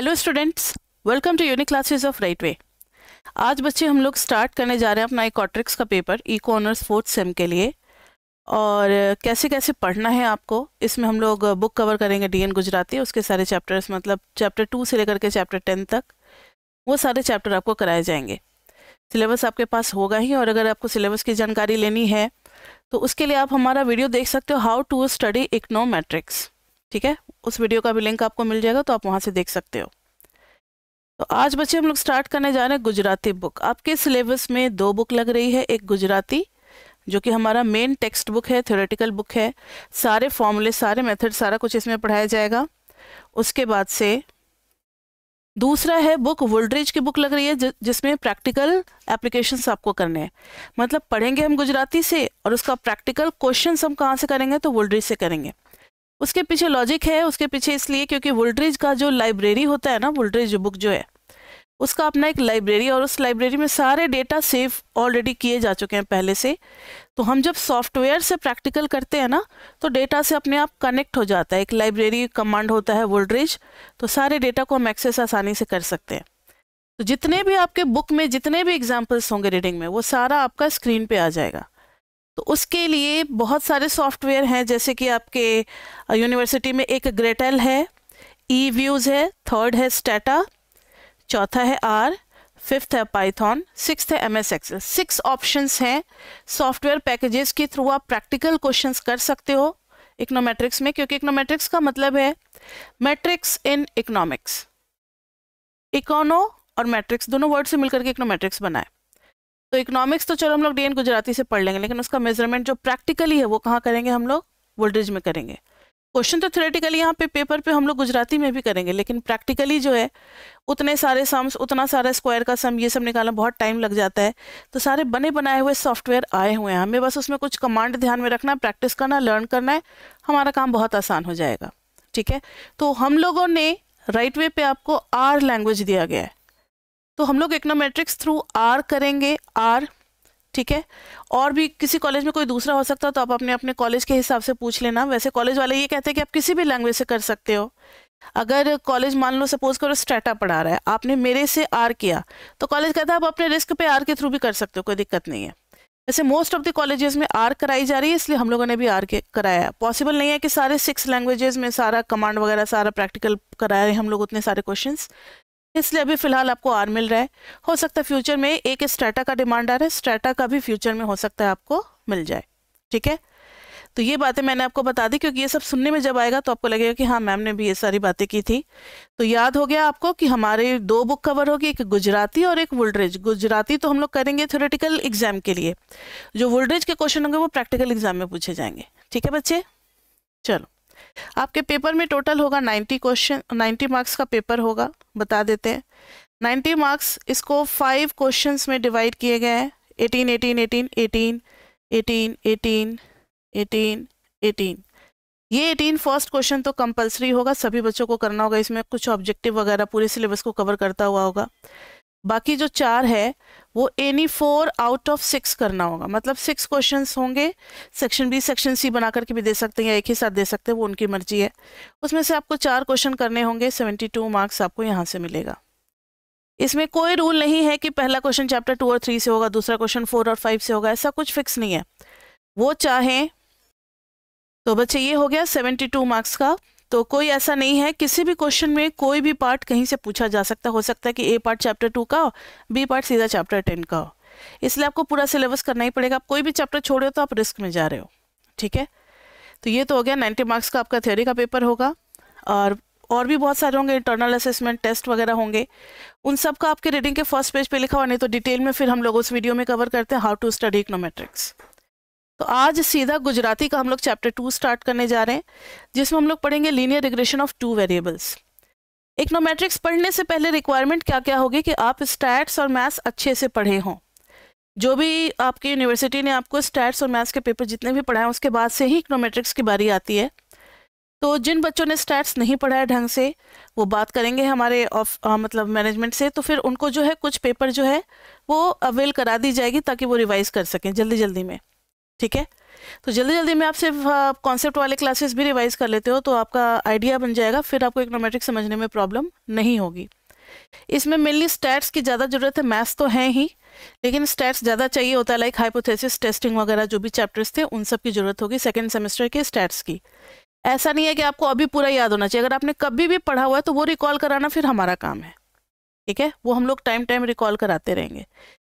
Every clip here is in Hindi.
Hello students, welcome to unique classes of right way. आज बच्चे हम लोग स्टार्ट करने जा रहे हैं अपना इकोनॉमिक्स का paper eco honours 4th same के लिए। और कैसे कैसे पढ़ना है आपको, इसमें हम लोग बुक कवर करेंगे डीएन गुजराती, उसके सारे चैप्टर्स, मतलब चैप्टर 2 से लेकर के चैप्टर 10 तक वो सारे चैप्टर आपको कराए जाएंगे। सिलेबस आपके पास होगा ही, और अगर आपको सिलेबस की जानकारी लेनी है तो उसके लिए आप हमारा वीडियो देख सकते हो, हाउ टू स्टडी इकोनॉमेट्रिक्स। ठीक है, उस वीडियो का भी लिंक आपको मिल जाएगा, तो आप वहाँ से देख सकते हो। तो आज बच्चे हम लोग स्टार्ट करने जा रहे हैं गुजराती बुक। आपके सिलेबस में 2 बुक लग रही है, एक गुजराती जो कि हमारा मेन टेक्स्ट बुक है, थ्योरेटिकल बुक है, सारे फॉर्मूले, सारे मेथड, सारा कुछ इसमें पढ़ाया जाएगा। उसके बाद से दूसरा है बुक वुल्ड्रिज की बुक लग रही है, जिसमें प्रैक्टिकल एप्लीकेशंस आपको करने हैं। मतलब पढ़ेंगे हम गुजराती से और उसका प्रैक्टिकल क्वेश्चंस हम कहाँ से करेंगे, तो वुल्ड्रिज से करेंगे। उसके पीछे लॉजिक है, उसके पीछे इसलिए क्योंकि वुल्ड्रिज का जो लाइब्रेरी होता है ना, वुल्ड्रिज बुक जो है उसका अपना एक लाइब्रेरी, और उस लाइब्रेरी में सारे डेटा सेव ऑलरेडी किए जा चुके हैं पहले से। तो हम जब सॉफ्टवेयर से प्रैक्टिकल करते हैं ना, तो डेटा से अपने आप कनेक्ट हो जाता है। एक लाइब्रेरी कमांड होता है वुल्ड्रिज, तो सारे डेटा को हम एक्सेस आसानी से कर सकते हैं। तो जितने भी आपके बुक में जितने भी एग्जाम्पल्स होंगे रीडिंग में, वो सारा आपका स्क्रीन पे आ जाएगा। तो उसके लिए बहुत सारे सॉफ्टवेयर हैं, जैसे कि आपके यूनिवर्सिटी में एक ग्रेटेल है, ई व्यूज़ है, थर्ड है स्टेटा, चौथा है आर, 5th है पाइथन, 6th है MS एक्सेल। 6 ऑप्शंस हैं सॉफ्टवेयर पैकेजेस के थ्रू आप प्रैक्टिकल क्वेश्चंस कर सकते हो इकोनॉमेट्रिक्स में, क्योंकि इकोनॉमेट्रिक्स का मतलब है मैट्रिक्स इन इकोनॉमिक्स। इकोनो और मैट्रिक्स दोनों वर्ड से मिलकर के इकोनॉमेट्रिक्स बना है। तो इकोनॉमिक्स तो चलो हम लोग डीएन गुजराती से पढ़ लेंगे, लेकिन उसका मेजरमेंट जो प्रैक्टिकली है वो कहाँ करेंगे हम लोग, वुल्ड्रिज में करेंगे। क्वेश्चन तो थ्योरेटिकली यहाँ पे पेपर पे हम लोग गुजराती में भी करेंगे, लेकिन प्रैक्टिकली जो है उतने सारे सम्स, उतना सारा स्क्वायर का सम, ये सब निकालना बहुत टाइम लग जाता है। तो सारे बने बनाए हुए सॉफ्टवेयर आए हुए हैं, हमें बस उसमें कुछ कमांड ध्यान में रखना, प्रैक्टिस करना, लर्न करना है, हमारा काम बहुत आसान हो जाएगा। ठीक है, तो हम लोगों ने राइट वे पे आपको आर लैंग्वेज दिया गया है, तो हम लोग इकोनॉमेट्रिक्स थ्रू आर करेंगे, आर। ठीक है, और भी किसी कॉलेज में कोई दूसरा हो सकता है, तो आप अपने अपने कॉलेज के हिसाब से पूछ लेना। वैसे कॉलेज वाले ये कहते हैं कि आप किसी भी लैंग्वेज से कर सकते हो। अगर कॉलेज मान लो सपोज करो स्टेटा पढ़ा रहा है, आपने मेरे से आर किया, तो कॉलेज कहता है आप अपने रिस्क पे आर के थ्रू भी कर सकते हो, कोई दिक्कत नहीं है। वैसे मोस्ट ऑफ द कॉलेजेस में आर कराई जा रही है, इसलिए हम लोगों ने भी आर के कराया। पॉसिबल नहीं है कि सारे 6 लैंग्वेजेस में सारा कमांड वगैरह सारा प्रैक्टिकल कराए हम लोग, उतने सारे क्वेश्चंस, इसलिए अभी फिलहाल आपको आर मिल रहा है। हो सकता है फ्यूचर में एक स्ट्रेटा का डिमांड आ रहा है, स्ट्रेटा का भी फ्यूचर में हो सकता है आपको मिल जाए। ठीक है, तो ये बातें मैंने आपको बता दी, क्योंकि ये सब सुनने में जब आएगा तो आपको लगेगा कि हाँ मैम ने भी ये सारी बातें की थी। तो याद हो गया आपको कि हमारे 2 बुक कवर होगी, एक गुजराती और एक वुल्ड्रिज। गुजराती तो हम लोग करेंगे थ्योरेटिकल एग्जाम के लिए, जो वुल्ड्रिज के क्वेश्चन होंगे वो प्रैक्टिकल एग्जाम में पूछे जाएंगे। ठीक है बच्चे, चलो आपके पेपर में टोटल होगा 90 क्वेश्चन, 90 मार्क्स का पेपर होगा, बता देते हैं। 90 मार्क्स, इसको 5 क्वेश्चंस में डिवाइड किए गए हैं, 18 18 18 18 18 18 18 18। ये 18 फर्स्ट क्वेश्चन तो कंपलसरी होगा, सभी बच्चों को करना होगा। इसमें कुछ ऑब्जेक्टिव वगैरह पूरे सिलेबस को कवर करता हुआ होगा। बाकी जो 4 है वो एनी 4 आउट ऑफ 6 करना होगा, मतलब 6 क्वेश्चंस होंगे। सेक्शन बी सेक्शन सी बना करके भी दे सकते हैं या एक ही साथ दे सकते हैं, वो उनकी मर्जी है। उसमें से आपको 4 क्वेश्चन करने होंगे, 72 मार्क्स आपको यहाँ से मिलेगा। इसमें कोई रूल नहीं है कि पहला क्वेश्चन चैप्टर 2 और 3 से होगा, दूसरा क्वेश्चन 4 और 5 से होगा, ऐसा कुछ फिक्स नहीं है। वो चाहें तो बच्चे ये हो गया 72 मार्क्स का। तो कोई ऐसा नहीं है, किसी भी क्वेश्चन में कोई भी पार्ट कहीं से पूछा जा सकता है। हो सकता है कि ए पार्ट चैप्टर 2 का हो, बी पार्ट सीधा चैप्टर 10 का हो, इसलिए आपको पूरा सिलेबस करना ही पड़ेगा। आप कोई भी चैप्टर छोड़े हो तो आप रिस्क में जा रहे हो। ठीक है, तो ये तो हो गया 90 मार्क्स का आपका थ्योरी का पेपर होगा। और भी बहुत सारे होंगे, इंटरनल असेसमेंट, टेस्ट वगैरह होंगे। उन सब का आपके रीडिंग के फर्स्ट पेज पे लिखा हुआ, नहीं तो डिटेल में फिर हम लोग उस वीडियो में कवर करते हैं, हाउ टू स्टडी इकोनॉमेट्रिक्स। तो आज सीधा गुजराती का हम लोग चैप्टर 2 स्टार्ट करने जा रहे हैं, जिसमें हम लोग पढ़ेंगे linear regression of 2 variables. Econometrics पढ़ने से पहले रिक्वायरमेंट क्या क्या होगी कि आप स्टैट्स और मैथ्स अच्छे से पढ़े हों। जो भी आपकी यूनिवर्सिटी ने आपको स्टैट्स और मैथ्स के पेपर जितने भी पढ़ाए, उसके बाद से ही इकोनॉमेट्रिक्स की बारी आती है। तो जिन बच्चों ने स्टैट्स नहीं पढ़ा है ढंग से, वो बात करेंगे हमारे मतलब मैनेजमेंट से, तो फिर उनको जो है कुछ पेपर जो है वो अवेल करा दी जाएगी, ताकि वो रिवाइज कर सकें जल्दी जल्दी में। ठीक है, तो जल्दी जल्दी में आप सिर्फ कॉन्सेप्ट वाले क्लासेस भी रिवाइज कर लेते हो तो आपका आइडिया बन जाएगा, फिर आपको इकोनोमेट्रिक्स समझने में प्रॉब्लम नहीं होगी। इसमें मेनली स्टैट्स की ज़्यादा ज़रूरत है, मैथ्स तो है ही लेकिन स्टैट्स ज़्यादा चाहिए होता है, लाइक हाइपोथेसिस टेस्टिंग वगैरह जो भी चैप्टर्स थे उन सब की ज़रूरत होगी सेकेंड सेमेस्टर के स्टैट्स की। ऐसा नहीं है कि आपको अभी पूरा याद होना चाहिए, अगर आपने कभी भी पढ़ा हुआ है तो वो रिकॉल कराना फिर हमारा काम है, ठीक है, वो हम लोग टाइम टाइम रिकॉल कराते रहेंगे।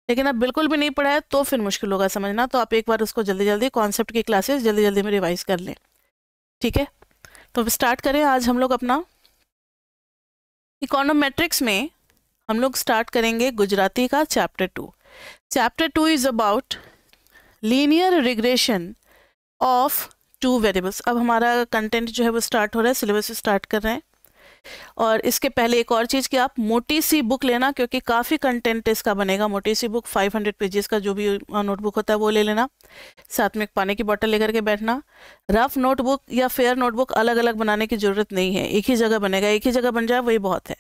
लेकिन अब बिल्कुल भी नहीं पढ़ा है तो फिर मुश्किल होगा समझना, तो आप एक बार उसको जल्दी जल्दी कॉन्सेप्ट की क्लासेस जल्दी जल्दी में रिवाइज कर लें, ठीक है। तो अब स्टार्ट करें। आज हम लोग अपना इकोनोमेट्रिक्स में हम लोग स्टार्ट करेंगे गुजराती का chapter 2। Chapter 2 is about linear regression of 2 variables. अब हमारा कंटेंट जो है वो स्टार्ट हो रहा है, सिलेबस स्टार्ट कर रहे हैं। और इसके पहले एक और चीज़ कि आप मोटी सी बुक लेना, क्योंकि काफ़ी कंटेंट इसका बनेगा। मोटी सी बुक 500 पेजेस का जो भी नोटबुक होता है वो ले लेना, साथ में एक पानी की बोतल लेकर के बैठना। रफ नोटबुक या फेयर नोटबुक अलग अलग बनाने की ज़रूरत नहीं है, एक ही जगह बनेगा, एक ही जगह बन जाए वही बहुत है।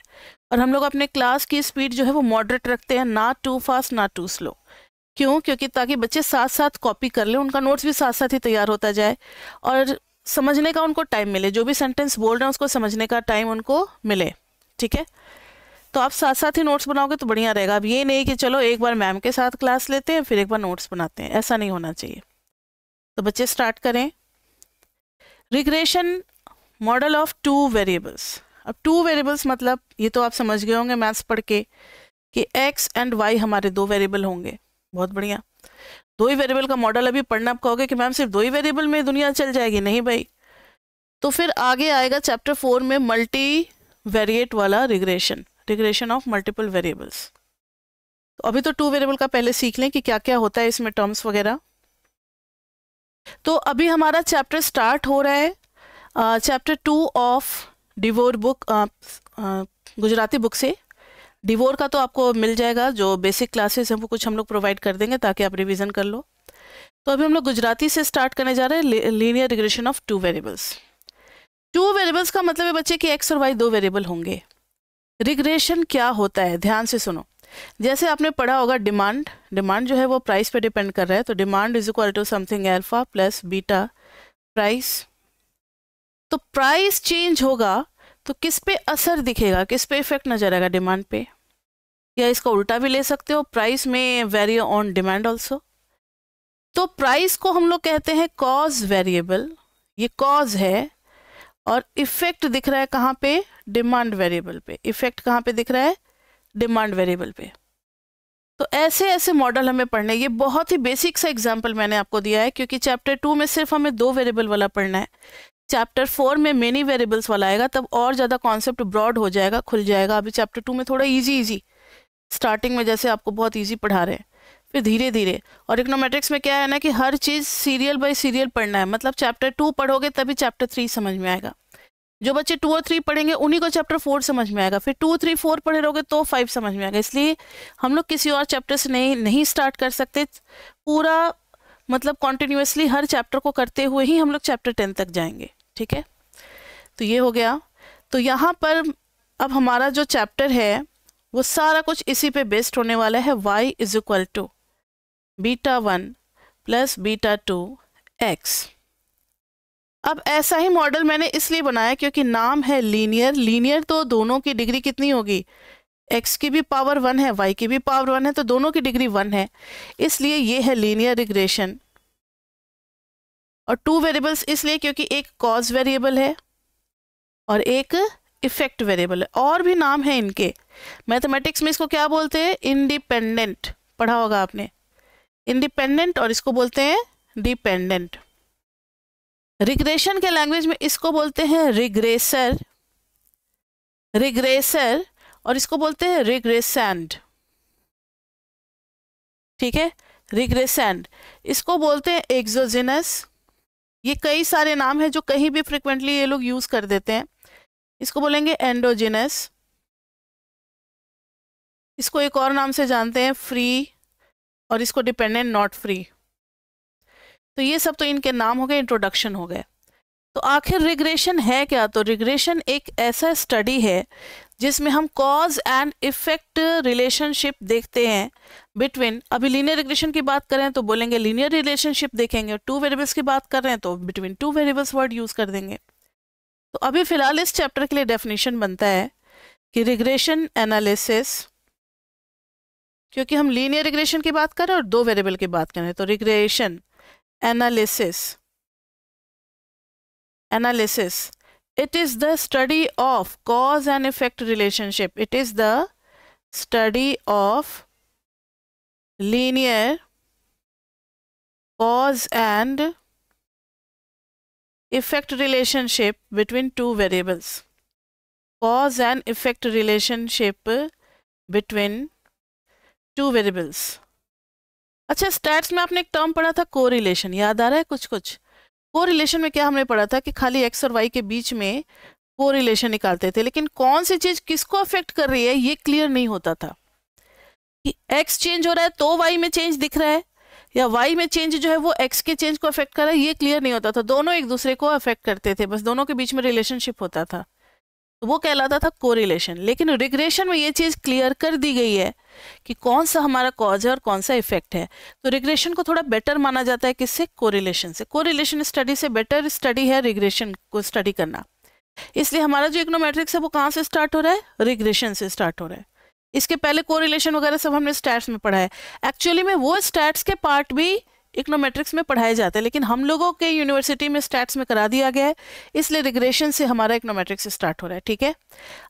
और हम लोग अपने क्लास की स्पीड जो है वो मॉडरेट रखते हैं, ना टू फास्ट ना टू स्लो। क्यों? क्योंकि ताकि बच्चे साथ साथ कॉपी कर लें, उनका नोट्स भी साथ साथ ही तैयार होता जाए और समझने का उनको टाइम मिले, जो भी सेंटेंस बोल रहे हैं उसको समझने का टाइम उनको मिले, ठीक है। तो आप साथ साथ ही नोट्स बनाओगे तो बढ़िया रहेगा। अब ये नहीं कि चलो एक बार मैम के साथ क्लास लेते हैं फिर एक बार नोट्स बनाते हैं, ऐसा नहीं होना चाहिए। तो बच्चे स्टार्ट करें। Regression model of 2 variables. अब 2 वेरिएबल्स मतलब ये तो आप समझ गए होंगे मैथ्स पढ़ के कि x एंड y हमारे 2 वेरिएबल होंगे। बहुत बढ़िया। 2 ही वेरिएबल का मॉडल अभी पढ़ना। आप कहोगे कि मैम सिर्फ 2 ही वेरिएबल में दुनिया चल जाएगी, नहीं भाई। तो फिर आगे आएगा चैप्टर 4 में मल्टी वेरिएट वाला regression, regression of multiple variables. तो अभी तो 2 वेरिएबल का पहले सीख लें कि क्या क्या होता है इसमें, टर्म्स वगैरह। तो अभी हमारा चैप्टर स्टार्ट हो रहा है chapter 2 of devour book, Gujarati book से। डिवोर का तो आपको मिल जाएगा, जो बेसिक क्लासेस हैं वो कुछ हम लोग प्रोवाइड कर देंगे ताकि आप रिवीजन कर लो। तो अभी हम लोग गुजराती से स्टार्ट करने जा रहे हैं, linear regression of 2 variables. 2 variables का मतलब है बच्चे कि x और y 2 वेरिएबल होंगे। रिग्रेशन क्या होता है, ध्यान से सुनो। जैसे आपने पढ़ा होगा डिमांड, डिमांड जो है वो प्राइस पे डिपेंड कर रहा है, तो demand is equal to something alpha plus beta price. तो प्राइस चेंज होगा तो किस पे असर दिखेगा, किस पे इफेक्ट नजर आएगा, डिमांड पे। या इसका उल्टा भी ले सकते हो, प्राइस में वेरी ऑन डिमांड ऑल्सो। तो प्राइस को हम लोग कहते हैं कॉज वेरिएबल, ये कॉज है, और इफेक्ट दिख रहा है कहाँ पे, डिमांड वेरिएबल पे। इफेक्ट कहाँ पे दिख रहा है, डिमांड वेरिएबल पे। तो ऐसे ऐसे मॉडल हमें पढ़ने, ये बहुत ही बेसिक सा एग्जाम्पल मैंने आपको दिया है, क्योंकि चैप्टर 2 में सिर्फ हमें 2 वेरिएबल वाला पढ़ना है। चैप्टर 4 में मेनी वेरिएबल्स वाला आएगा, तब और ज़्यादा कॉन्सेप्ट ब्रॉड हो जाएगा, खुल जाएगा। अभी चैप्टर 2 में थोड़ा इजी स्टार्टिंग में जैसे आपको बहुत इजी पढ़ा रहे हैं, फिर धीरे धीरे। और इकोनोमेट्रिक्स में क्या है ना कि हर चीज़ सीरियल बाय सीरियल पढ़ना है, मतलब चैप्टर 2 पढ़ोगे तभी चैप्टर 3 समझ में आएगा। जो बच्चे 2 और 3 पढ़ेंगे उन्हीं को चैप्टर 4 समझ में आएगा, फिर 2, 3, 4 पढ़े रहोगे तो 5 समझ में आएगा। इसलिए हम लोग किसी और चैप्टर से नहीं स्टार्ट कर सकते, पूरा मतलब कॉन्टिन्यूसली हर चैप्टर को करते हुए ही हम लोग चैप्टर 10 तक जाएंगे, ठीक है। तो ये हो गया। तो यहाँ पर अब हमारा जो चैप्टर है वो सारा कुछ इसी पे बेस्ड होने वाला है। y is equal to beta 1 plus beta 2 x। अब ऐसा ही मॉडल मैंने इसलिए बनाया क्योंकि नाम है लीनियर। लीनियर तो दोनों की डिग्री कितनी होगी, x की भी पावर 1 है, y की भी पावर 1 है, तो दोनों की डिग्री 1 है, इसलिए ये है लीनियर रिग्रेशन। और 2 वेरिएबल्स इसलिए क्योंकि एक कॉज वेरिएबल है और एक इफेक्ट वेरिएबल है। और भी नाम है इनके, मैथमेटिक्स में इसको क्या बोलते हैं, इंडिपेंडेंट, पढ़ा होगा आपने, इंडिपेंडेंट, और इसको बोलते हैं डिपेंडेंट। रिग्रेशन के लैंग्वेज में इसको बोलते हैं रिग्रेसर, रिग्रेसर, और इसको बोलते हैं रिग्रेसेंड, ठीक है, रिग्रेसेंड। इसको बोलते हैं एक्सोजेनस। ये कई सारे नाम हैं जो कहीं भी फ्रिक्वेंटली ये लोग यूज कर देते हैं। इसको बोलेंगे एंडोजेनस, इसको एक और नाम से जानते हैं फ्री, और इसको डिपेंडेंट नॉट फ्री। तो ये सब तो इनके नाम हो गए, इंट्रोडक्शन हो गए। तो आखिर रिग्रेशन है क्या? तो रिग्रेशन एक ऐसा स्टडी है जिसमें हम कॉज एंड इफेक्ट रिलेशनशिप देखते हैं बिटवीन, अभी लीनियर रिग्रेशन की बात करें तो बोलेंगे लीनियर रिलेशनशिप देखेंगे, टू वेरिएबल्स की बात कर रहे हैं तो between two variables word use कर देंगे। तो अभी फिलहाल इस चैप्टर के लिए डेफिनेशन बनता है कि रिग्रेशन एनालिसिस, क्योंकि हम लीनियर रिग्रेशन की बात कर रहे हैं और दो वेरिएबल की बात कर रहे हैं, तो regression analysis it is the study of cause and effect relationship. It is the study of linear cause and effect relationship between two variables. Cause and effect relationship between two variables. अच्छा, स्टैट्स में आपने एक टर्म पढ़ा था कोरिलेशन, याद आ रहा है कुछ कुछ? कोरिलेशन में क्या हमने पढ़ा था कि खाली एक्स और वाई के बीच में कोरिलेशन निकालते थे, लेकिन कौन सी चीज किसको अफेक्ट कर रही है ये क्लियर नहीं होता था। कि एक्स चेंज हो रहा है तो वाई में चेंज दिख रहा है, या वाई में चेंज जो है वो एक्स के चेंज को अफेक्ट कर रहा है, ये क्लियर नहीं होता था। दोनों एक दूसरे को अफेक्ट करते थे, बस दोनों के बीच में रिलेशनशिप होता था, तो वो कहलाता था कोरिलेशन। लेकिन रिग्रेशन में ये चीज क्लियर कर दी गई है कि कौन सा हमारा कॉज है और कौन सा इफेक्ट है। तो रिग्रेशन को थोड़ा बेटर माना जाता है किससे? कोरिलेशन से। कोरिलेशन स्टडी से बेटर स्टडी है रिग्रेशन को स्टडी करना। इसलिए हमारा जो इकोनोमेट्रिक्स है वो कहाँ से स्टार्ट हो रहा है? रिग्रेशन से स्टार्ट हो रहा है। इसके पहले कोरिलेशन वगैरह सब हमने स्टैट्स में पढ़ा है। एक्चुअली में वो स्टैट्स के पार्ट भी इकोनोमेट्रिक्स में पढ़ाए जाते हैं, लेकिन हम लोगों के यूनिवर्सिटी में स्टैट्स में करा दिया गया है, इसलिए रिग्रेशन से हमारा इकोनोमेट्रिक्स स्टार्ट हो रहा है। ठीक है,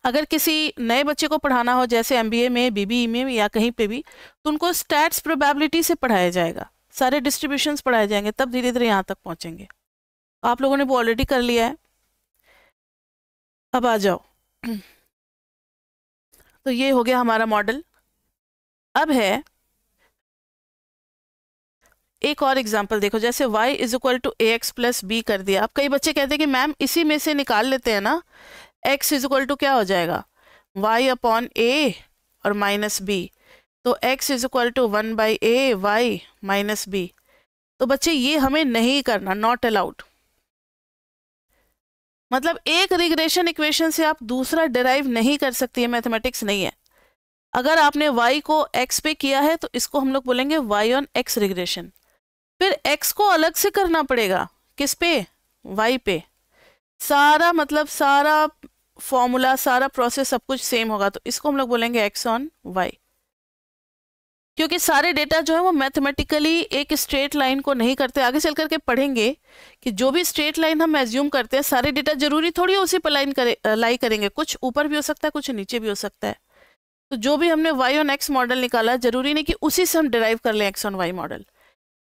अगर किसी नए बच्चे को पढ़ाना हो जैसे एमबीए में, बीबीई में या कहीं पे भी, तो उनको स्टैट्स प्रोबेबिलिटी से पढ़ाया जाएगा, सारे डिस्ट्रीब्यूशंस पढ़ाए जाएंगे, तब धीरे धीरे यहाँ तक पहुँचेंगे। आप लोगों ने वो ऑलरेडी कर लिया है। अब आ जाओ, तो ये हो गया हमारा मॉडल। अब है एक और एग्जाम्पल देखो, जैसे y is equal to a x plus b कर दिया। अब कई बच्चे कहते हैं कि मैम इसी में से निकाल लेते हैं ना, x इज इक्वल टू क्या हो जाएगा? y अपॉन a और माइनस b, तो x is equal to 1/a y minus b। तो बच्चे ये हमें नहीं करना, नॉट अलाउड। मतलब एक रिग्रेशन इक्वेशन से आप दूसरा डिराइव नहीं कर सकती है, मैथमेटिक्स नहीं है। अगर आपने y को x पे किया है तो इसको हम लोग बोलेंगे y ऑन x रिग्रेशन। फिर x को अलग से करना पड़ेगा, किस पे? y पे। सारा मतलब सारा फॉर्मूला, सारा प्रोसेस, सब कुछ सेम होगा, तो इसको हम लोग बोलेंगे x ऑन y। क्योंकि सारे डेटा जो है वो मैथमेटिकली एक स्ट्रेट लाइन को नहीं करते। आगे चल करके पढ़ेंगे कि जो भी स्ट्रेट लाइन हम एज्यूम करते हैं, सारे डेटा जरूरी थोड़ी उसी पर लाई करेंगे, कुछ ऊपर भी हो सकता है, कुछ नीचे भी हो सकता है। तो जो भी हमने y ऑन x मॉडल निकाला, जरूरी नहीं कि उसी से हम डिराइव कर लें x ऑन y मॉडल।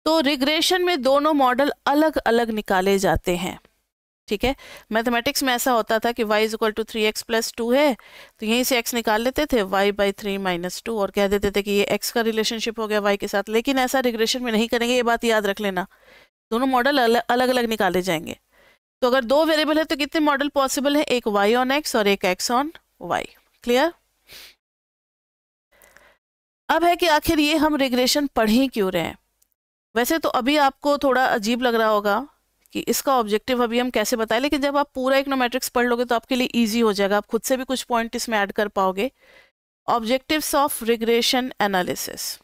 तो रिग्रेशन में दोनों मॉडल अलग अलग निकाले जाते हैं। ठीक है, मैथमेटिक्स में ऐसा होता था कि y is equal to 3x plus 2 है, तो यहीं से x निकाल लेते थे, y/3 माइनस 2, और कह देते थे कि ये x का रिलेशनशिप हो गया y के साथ। लेकिन ऐसा रिग्रेशन में नहीं करेंगे, ये बात याद रख लेना, दोनों मॉडल अलग अलग निकाले जाएंगे। तो अगर दो वेरिएबल है तो कितने मॉडल पॉसिबल है? एक y ऑन x और एक x ऑन y। क्लियर? अब है कि आखिर ये हम रिग्रेशन पढ़ ही क्यों रहे हैं? वैसे तो अभी आपको थोड़ा अजीब लग रहा होगा कि इसका ऑब्जेक्टिव अभी हम कैसे बताएं, लेकिन जब आप पूरा इकोनोमेट्रिक्स पढ़ लोगे तो आपके लिए इजी हो जाएगा, आप खुद से भी कुछ पॉइंट इसमें ऐड कर पाओगे। Objectives of regression analysis.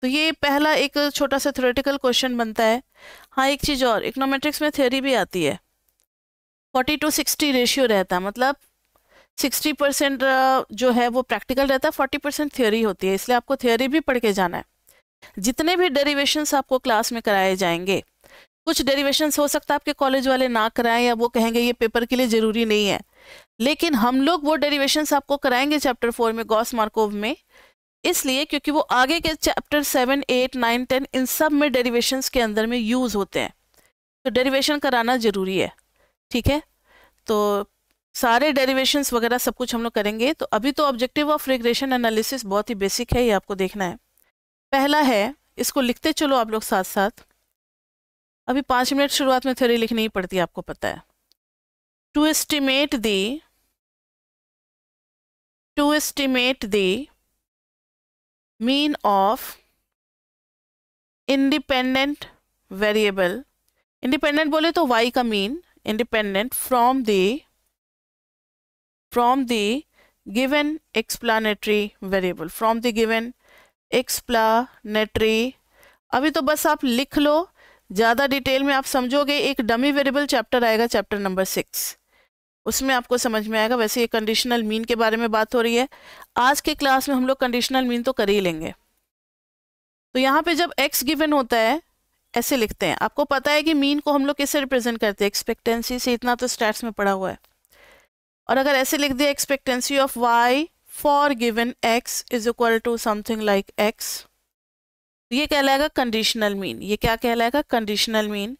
तो ये पहला एक छोटा सा थ्योरेटिकल क्वेश्चन बनता है। हाँ, एक चीज और, इकोनोमेट्रिक्स में थ्योरी भी आती है। 40-60 रेशियो रहता है, मतलब 60% जो है वो प्रैक्टिकल रहता है, 40% थ्योरी होती है, इसलिए आपको थ्योरी भी पढ़ के जाना है। जितने भी डेरिवेशंस आपको क्लास में कराए जाएंगे, कुछ डेरिवेशंस हो सकता है आपके कॉलेज वाले ना कराएं, या वो कहेंगे ये पेपर के लिए जरूरी नहीं है, लेकिन हम लोग वो डेरिवेशंस आपको कराएंगे चैप्टर 4 में, गॉस मार्कोव में, इसलिए क्योंकि वो आगे के चैप्टर 7, 8, 9, 10 इन सब में डेरिवेशंस के अंदर में यूज होते हैं, तो डेरिवेशन कराना जरूरी है। ठीक है, तो सारे डेरिवेशंस वगैरह सब कुछ हम लोग करेंगे। तो अभी तो ऑब्जेक्टिव ऑफ रिग्रेशन एनालिसिस बहुत ही बेसिक है, ये आपको देखना है। पहला है, इसको लिखते चलो आप लोग साथ साथ। अभी 5 मिनट शुरुआत में थ्योरी लिखनी ही पड़ती है, आपको पता है। To estimate the mean of independent variable, independent बोले तो y का mean, independent from the from the given explanatory variable, from the given explanatory. अभी तो बस आप लिख लो, ज़्यादा डिटेल में आप समझोगे एक डमी वेरिएबल चैप्टर आएगा, चैप्टर नंबर 6, उसमें आपको समझ में आएगा। वैसे ये कंडीशनल मीन के बारे में बात हो रही है, आज के क्लास में हम लोग कंडीशनल मीन तो कर ही लेंगे। तो यहाँ पे जब x गिवन होता है ऐसे लिखते हैं, आपको पता है कि मीन को हम लोग किससे रिप्रेजेंट करते हैं, एक्सपेक्टेंसी से, इतना तो स्टैट्स में पढ़ा हुआ है। और अगर ऐसे लिख दिया expectancy of y for given x is equal to something like x, ये कहलाएगा कंडीशनल मीन। ये क्या कहलाएगा, conditional mean.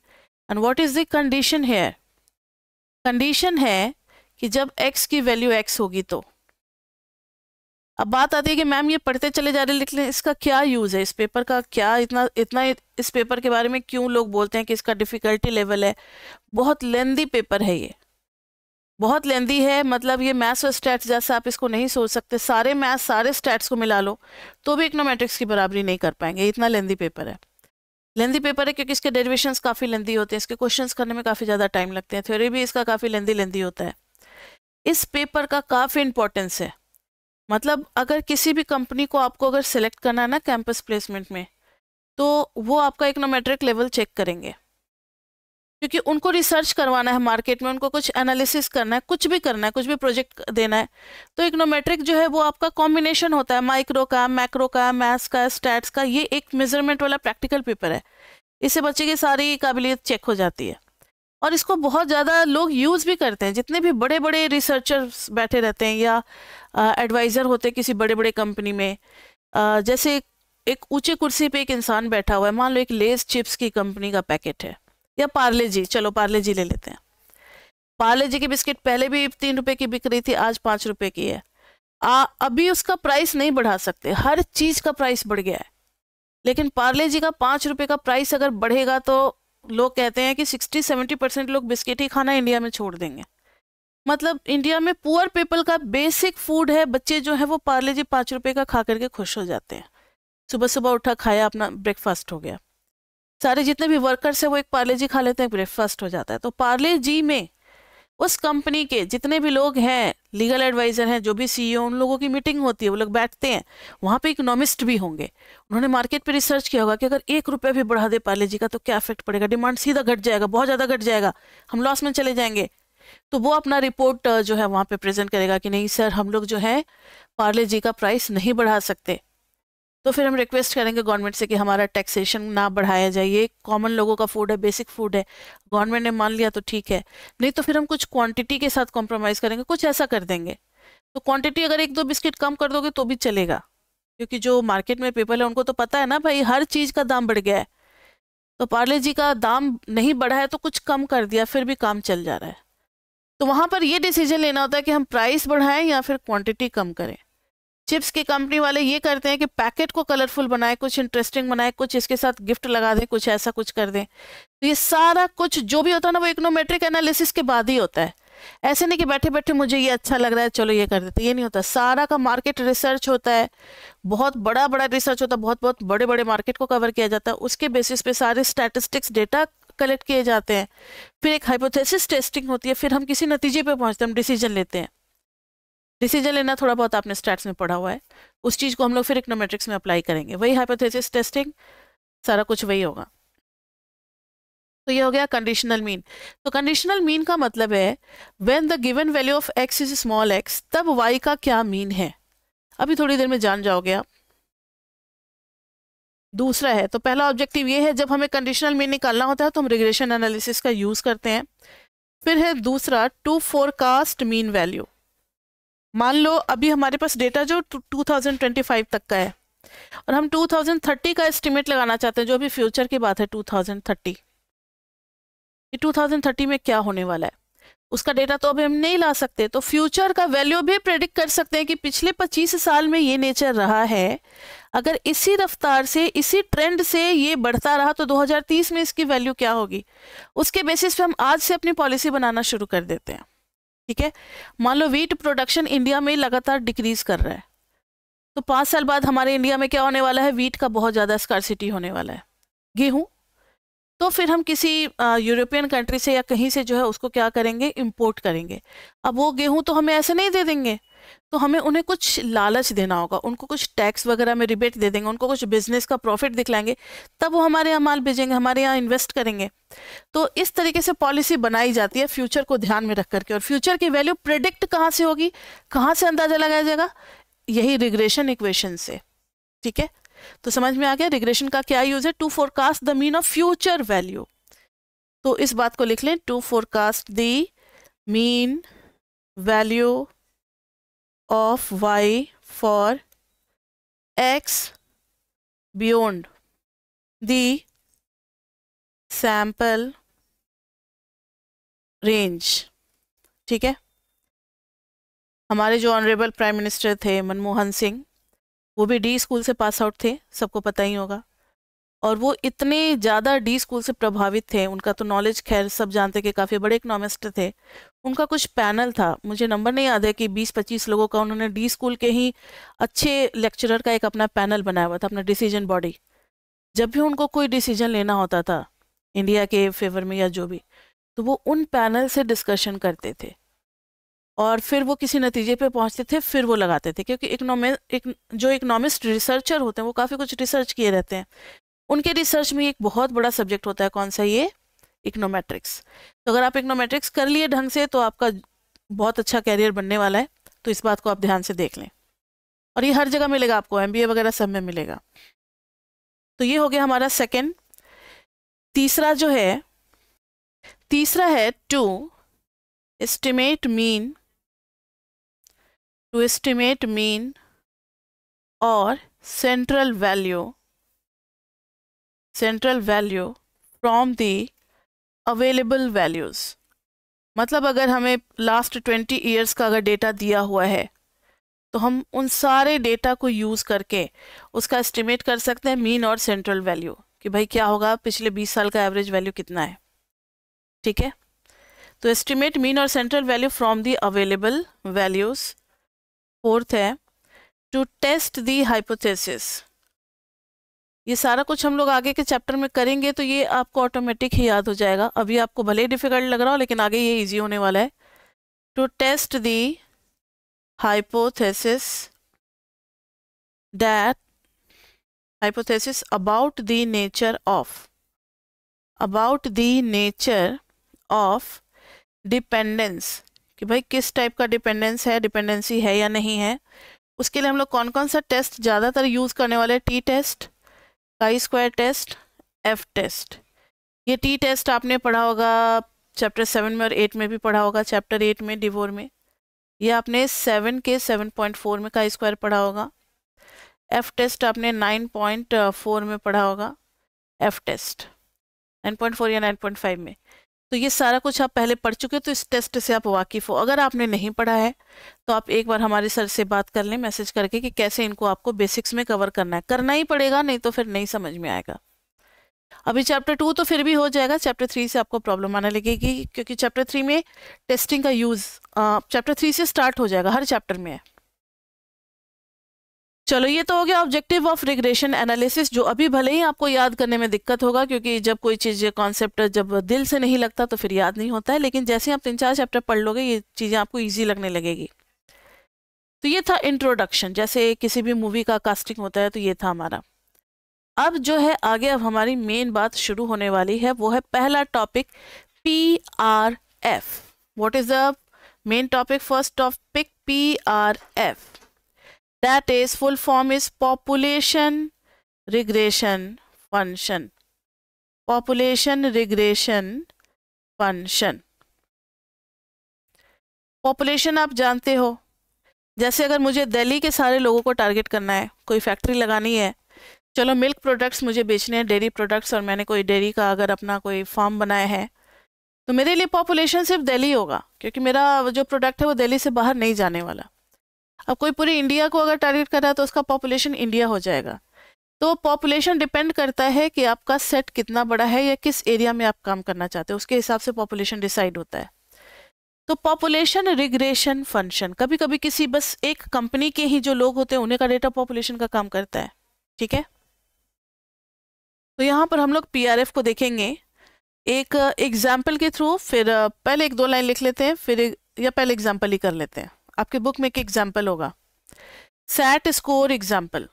And what is the condition here, condition है कि जब x की वैल्यू x होगी तो। अब बात आती है कि मैम ये पढ़ते चले जा रहे हैं लेकिन इसका क्या यूज़ है, इस पेपर का क्या इतना इतना इस पेपर के बारे में क्यों लोग बोलते हैं कि इसका डिफ़िकल्टी लेवल है। बहुत लेंदी पेपर है ये, बहुत लेंदी है। मतलब ये मैथ्स और स्टैट्स जैसा आप इसको नहीं सोच सकते, सारे मैथ्स सारे स्टैट्स को मिला लो तो भी इकोनोमेट्रिक्स की बराबरी नहीं कर पाएंगे, इतना लेंदी पेपर है। लेंदी पेपर है क्योंकि इसके डेरिवेशंस काफ़ी लेंदी होते हैं, इसके क्वेश्चंस करने में काफ़ी ज़्यादा टाइम लगते हैं, थ्योरी भी इसका काफ़ी लेंदी होता है। इस पेपर का काफ़ी इंपॉर्टेंस है। मतलब अगर किसी भी कंपनी को आपको अगर सिलेक्ट करना है ना कैंपस प्लेसमेंट में, तो वो आपका इकोनोमेट्रिक लेवल चेक करेंगे, क्योंकि उनको रिसर्च करवाना है मार्केट में, उनको कुछ एनालिसिस करना है, कुछ भी करना है, कुछ भी प्रोजेक्ट देना है। तो इकोनोमेट्रिक जो है वो आपका कॉम्बिनेशन होता है माइक्रो का, मैक्रो का, मैथ्स का, स्टैट्स का। ये एक मेजरमेंट वाला प्रैक्टिकल पेपर है, इससे बच्चे की सारी काबिलियत चेक हो जाती है। और इसको बहुत ज़्यादा लोग यूज़ भी करते हैं, जितने भी बड़े बड़े रिसर्चर्स बैठे रहते हैं या एडवाइज़र होते हैं किसी बड़े बड़े कंपनी में। जैसे एक ऊंचे कुर्सी पे एक इंसान बैठा हुआ है, मान लो एक लेस चिप्स की कंपनी का पैकेट है, या पार्ले जी, चलो पार्ले जी ले लेते हैं। पार्ले जी की बिस्किट पहले भी 3 रुपए की बिक रही थी, आज 5 रुपए की है। अभी उसका प्राइस नहीं बढ़ा सकते, हर चीज़ का प्राइस बढ़ गया है। लेकिन पार्ले जी का 5 रुपए का प्राइस अगर बढ़ेगा तो लोग कहते हैं कि 60-70% लोग बिस्किट ही खाना इंडिया में छोड़ देंगे। मतलब इंडिया में पुअर पीपल का बेसिक फूड है, बच्चे जो है वो पार्ले जी 5 रुपए का खा करके खुश हो जाते हैं। सुबह सुबह उठा, खाया, अपना ब्रेकफास्ट हो गया। सारे जितने भी वर्कर्स हैं वो एक पार्ले जी खा लेते हैं, ब्रेकफास्ट हो जाता है। तो पार्ले जी में उस कंपनी के जितने भी लोग हैं, लीगल एडवाइजर हैं, जो भी सीईओ, उन लोगों की मीटिंग होती है, वो लोग बैठते हैं। वहाँ पे इकोनॉमिस्ट भी होंगे, उन्होंने मार्केट पे रिसर्च किया होगा कि अगर 1 रुपया भी बढ़ा दे पार्ले जी का तो क्या इफेक्ट पड़ेगा, डिमांड सीधा घट जाएगा, बहुत ज़्यादा घट जाएगा, हम लॉस में चले जाएंगे। तो वो अपना रिपोर्ट जो है वहाँ पे प्रेजेंट करेगा कि नहीं सर, हम लोग जो है पार्ले जी का प्राइस नहीं बढ़ा सकते। तो फिर हम रिक्वेस्ट करेंगे गवर्नमेंट से कि हमारा टैक्सेशन ना बढ़ाया जाए, ये कॉमन लोगों का फूड है, बेसिक फूड है, गवर्नमेंट ने मान लिया तो ठीक है, नहीं तो फिर हम कुछ क्वांटिटी के साथ कॉम्प्रोमाइज़ करेंगे, कुछ ऐसा कर देंगे। तो क्वांटिटी अगर 1-2 बिस्किट कम कर दोगे तो भी चलेगा, क्योंकि जो मार्केट में पीपल है उनको तो पता है ना भाई हर चीज़ का दाम बढ़ गया है। तो पार्ले जी का दाम नहीं बढ़ा है तो कुछ कम कर दिया, फिर भी काम चल जा रहा है। तो वहाँ पर ये डिसीजन लेना होता है कि हम प्राइस बढ़ाएं या फिर क्वांटिटी कम करें। चिप्स की कंपनी वाले ये करते हैं कि पैकेट को कलरफुल बनाए, कुछ इंटरेस्टिंग बनाए, कुछ इसके साथ गिफ्ट लगा दें, कुछ ऐसा कुछ कर दें। तो ये सारा कुछ जो भी होता है ना वो इकोनोमेट्रिक एनालिसिस के बाद ही होता है। ऐसे नहीं कि बैठे बैठे मुझे ये अच्छा लग रहा है चलो ये कर देते, ये नहीं होता। सारा का मार्केट रिसर्च होता है, बहुत बड़ा बड़ा रिसर्च होता है, बहुत बहुत बड़े बड़े मार्केट को कवर किया जाता है, उसके बेसिस पे सारे स्टैटिस्टिक्स डेटा कलेक्ट किए जाते हैं, फिर एक हाइपोथेसिस टेस्टिंग होती है, फिर हम किसी नतीजे पे पहुंचते हैं, हम डिसीजन लेते हैं। डिसीजन लेना थोड़ा बहुत आपने स्टैट्स में पढ़ा हुआ है, उस चीज़ को हम लोग फिर इकोनोमेट्रिक्स में अप्लाई करेंगे, वही हाइपोथेसिस टेस्टिंग, सारा कुछ वही होगा। तो ये हो गया कंडीशनल मीन। तो कंडीशनल मीन का मतलब है when the given value of x is small x, तब वाई का क्या मीन है, अभी थोड़ी देर में जान जाओगे आप। दूसरा है, तो पहला ऑब्जेक्टिव ये है, जब हमें कंडीशनल मीन निकालना होता है तो हम रिग्रेशन एनालिसिस का यूज करते हैं। फिर है दूसरा, टू फोरकास्ट मीन वैल्यू। मान लो अभी हमारे पास डेटा जो 2025 तक का है और हम 2030 का एस्टिमेट लगाना चाहते हैं, जो अभी फ्यूचर की बात है 2030, कि 2030 में क्या होने वाला है, उसका डेटा तो अभी हम नहीं ला सकते। तो फ्यूचर का वैल्यू भी प्रेडिक्ट कर सकते हैं कि पिछले 25 साल में ये नेचर रहा है, अगर इसी रफ्तार से, इसी ट्रेंड से ये बढ़ता रहा तो 2030 में इसकी वैल्यू क्या होगी। उसके बेसिस पे हम आज से अपनी पॉलिसी बनाना शुरू कर देते हैं। ठीक है, मान लो वीट प्रोडक्शन इंडिया में लगातार डिक्रीज कर रहा है, तो 5 साल बाद हमारे इंडिया में क्या होने वाला है, वीट का बहुत ज़्यादा स्कार्सिटी होने वाला है। गेहूँ तो फिर हम किसी यूरोपियन कंट्री से या कहीं से जो है उसको क्या करेंगे, इंपोर्ट करेंगे। अब वो गेहूं तो हमें ऐसे नहीं दे देंगे, तो हमें उन्हें कुछ लालच देना होगा, उनको कुछ टैक्स वगैरह में रिबेट दे देंगे, उनको कुछ बिजनेस का प्रॉफिट दिखलाएंगे, तब वो हमारे यहाँ माल भेजेंगे, हमारे यहाँ इन्वेस्ट करेंगे। तो इस तरीके से पॉलिसी बनाई जाती है फ्यूचर को ध्यान में रख करके। और फ्यूचर की वैल्यू प्रिडिक्ट कहाँ से होगी, कहाँ से अंदाजा लगाया जाएगा, यही रिग्रेशन इक्वेशन से। ठीक है, तो समझ में आ गया रिग्रेशन का क्या यूज है, to forecast the mean of future value. तो इस बात को लिख लें, to forecast the mean value of y for x beyond the sample range। ठीक है, हमारे जो ऑनरेबल प्राइम मिनिस्टर थे मनमोहन सिंह, वो भी डी स्कूल से पास आउट थे, सबको पता ही होगा। और वो इतने ज़्यादा डी स्कूल से प्रभावित थे, उनका तो नॉलेज खैर सब जानते कि काफ़ी बड़े इकोनॉमिस्ट थे। उनका कुछ पैनल था, मुझे नंबर नहीं याद है, कि 20-25 लोगों का उन्होंने डी स्कूल के ही अच्छे लेक्चरर का एक अपना पैनल बनाया हुआ था, अपना डिसीजन बॉडी। जब भी उनको कोई डिसीजन लेना होता था इंडिया के फेवर में या जो भी, तो वो उन पैनल से डिस्कशन करते थे और फिर वो किसी नतीजे पे पहुंचते थे, फिर वो लगाते थे। क्योंकि जो इकोनॉमिस्ट रिसर्चर होते हैं वो काफ़ी कुछ रिसर्च किए रहते हैं, उनके रिसर्च में एक बहुत बड़ा सब्जेक्ट होता है, कौन सा, ये इकोनोमेट्रिक्स। तो अगर आप इकोनोमेट्रिक्स कर लिए ढंग से तो आपका बहुत अच्छा कैरियर बनने वाला है, तो इस बात को आप ध्यान से देख लें। और ये हर जगह मिलेगा आपको, MBA वगैरह सब में मिलेगा। तो ये हो गया हमारा सेकंड। तीसरा है टू एस्टिमेट मीन और central value from the available values. मतलब अगर हमें लास्ट 20 ईयर्स का अगर डेटा दिया हुआ है तो हम उन सारे डेटा को यूज़ करके उसका एस्टिमेट कर सकते हैं मीन और सेंट्रल वैल्यू, कि भाई क्या होगा, पिछले 20 साल का एवरेज वैल्यू कितना है। ठीक है, तो एस्टिमेट मीन और central value from the available values. Fourth है टू टेस्ट दी हाइपोथेसिस। ये सारा कुछ हम लोग आगे के चैप्टर में करेंगे, तो ये आपको ऑटोमेटिक ही याद हो जाएगा। अभी आपको भले ही डिफिकल्ट लग रहा हो, लेकिन आगे ये इजी होने वाला है। To test the hypothesis about the nature of dependence, कि भाई किस टाइप का डिपेंडेंस है, डिपेंडेंसी है या नहीं है। उसके लिए हम लोग कौन कौन सा टेस्ट ज़्यादातर यूज़ करने वाले हैं, T test, chi square test, F test. ये टी टेस्ट आपने पढ़ा होगा चैप्टर 7 में और 8 में भी पढ़ा होगा, चैप्टर 8 में डिवोर में। ये आपने 7 के 7.4 में काई स्क्वायर पढ़ा होगा। एफ टेस्ट आपने 9.4 में पढ़ा होगा, एफ टेस्ट 9.4 या 9.5 में। तो ये सारा कुछ आप पहले पढ़ चुके, तो इस टेस्ट से आप वाकिफ़ हो। अगर आपने नहीं पढ़ा है तो आप एक बार हमारे सर से बात कर लें मैसेज करके कि कैसे इनको आपको बेसिक्स में कवर करना है। करना ही पड़ेगा, नहीं तो फिर नहीं समझ में आएगा। अभी चैप्टर 2 तो फिर भी हो जाएगा, चैप्टर 3 से आपको प्रॉब्लम आने लगेगी, क्योंकि चैप्टर 3 में टेस्टिंग का यूज़ चैप्टर 3 से स्टार्ट हो जाएगा, हर चैप्टर में है। चलो, ये तो हो गया ऑब्जेक्टिव ऑफ रिग्रेशन एनालिसिस, जो अभी भले ही आपको याद करने में दिक्कत होगा, क्योंकि जब कोई चीज़ कॉन्सेप्ट जब दिल से नहीं लगता तो फिर याद नहीं होता है। लेकिन जैसे आप 3-4 चैप्टर पढ़ लोगे, ये चीज़ें आपको ईजी लगने लगेगी। तो ये था इंट्रोडक्शन, जैसे किसी भी मूवी का कास्टिंग होता है, तो ये था हमारा। अब जो है आगे, अब हमारी मेन बात शुरू होने वाली है, वो है पहला topic PRF। What is the main topic? First topic PRF, that is full form is population regression function. Population regression function. Population आप जानते हो, जैसे अगर मुझे दिल्ली के सारे लोगों को टारगेट करना है, कोई फैक्ट्री लगानी है, चलो मिल्क प्रोडक्ट्स मुझे बेचने हैं, डेयरी प्रोडक्ट्स, और मैंने कोई डेयरी का अगर अपना कोई फार्म बनाया है, तो मेरे लिए पॉपुलेशन सिर्फ दिल्ली होगा, क्योंकि मेरा जो प्रोडक्ट है वो दिल्ली से बाहर नहीं जाने वाला। अब कोई पूरी इंडिया को अगर टारगेट कर रहा है तो उसका पॉपुलेशन इंडिया हो जाएगा। तो पॉपुलेशन डिपेंड करता है कि आपका सेट कितना बड़ा है या किस एरिया में आप काम करना चाहते हो, उसके हिसाब से पॉपुलेशन डिसाइड होता है। तो पॉपुलेशन रिग्रेशन फंक्शन कभी कभी किसी बस एक कंपनी के ही जो लोग होते हैं उन्हीं का डेटा पॉपुलेशन का काम करता है। ठीक है, तो यहाँ पर हम लोग PRF को देखेंगे। एक एग्जाम्पल के थ्रू, फिर पहले एक दो लाइन लिख लेते हैं, या पहले एग्जाम्पल ही कर लेते हैं। आपके बुक में एक एग्जाम्पल होगा, सैट स्कोर एग्जाम्पल।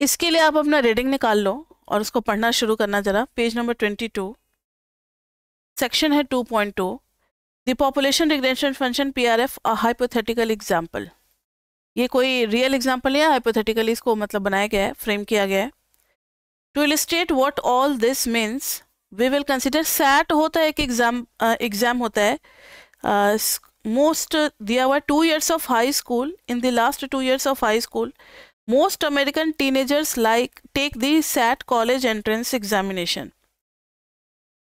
इसके लिए आप अपना रीडिंग निकाल लो और उसको पढ़ना शुरू करना जरा। पेज नंबर 22, सेक्शन है 2.2, the population regression function PRF a hypothetical example. ये कोई रियल एग्जाम्पल है, हाइपोथेटिकली इसको मतलब बनाया गया है, फ्रेम किया गया है। To illustrate what all this means we will consider, set होता है एक एग्जाम होता है, मोस्ट दिया हुआ 2 years of high school, in the last 2 years of high school most American teenagers take the SAT college entrance examination.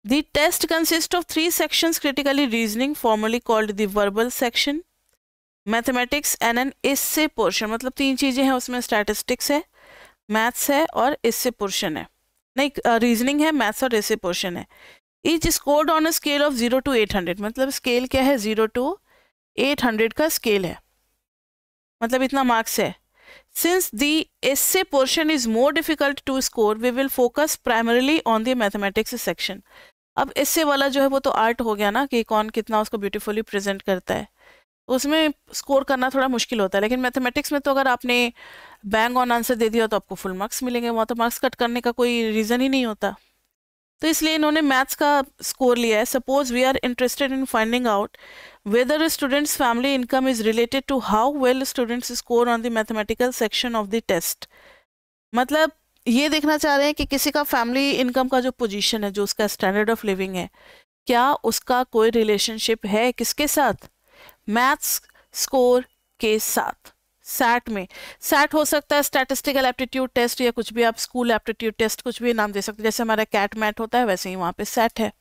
The test consists of 3 sections: critically reasoning, formerly called the verbal section, mathematics and an essay portion। मतलब 3 चीजें हैं उसमें, statistics है, maths है और essay portion है, नहीं reasoning है, maths और essay portion है। Each scored on a scale of 0 to 800, मतलब स्केल क्या है, 0 to 800 का स्केल है, मतलब इतना मार्क्स है। Since the essay portion is more difficult to score, we will focus primarily on the mathematics section। अब essay वाला जो है वो तो आर्ट हो गया ना, कि कौन कितना उसको ब्यूटीफुली प्रेजेंट करता है, उसमें स्कोर करना थोड़ा मुश्किल होता है। लेकिन मैथमेटिक्स में तो अगर आपने बैंग ऑन आंसर दे दिया तो आपको फुल मार्क्स मिलेंगे, वहाँ तो मार्क्स कट करने का कोई रीज़न ही नहीं होता, तो इसलिए इन्होंने मैथ्स का स्कोर लिया है। Suppose we are interested in finding out whether a student's family income is related to how well students score on the mathematical section of the test। मतलब ये देखना चाह रहे हैं कि किसी का फैमिली इनकम का जो पोजीशन है, जो उसका स्टैंडर्ड ऑफ लिविंग है, क्या उसका कोई रिलेशनशिप है किसके साथ, मैथ्स स्कोर के साथ। सैट में, सैट हो सकता है स्टैटिस्टिकल एप्टीट्यूड टेस्ट या कुछ भी, आप स्कूल एप्टीट्यूड टेस्ट कुछ भी नाम दे सकते हैं, जैसे हमारा कैट मैट होता है वैसे ही वहाँ पे सैट है।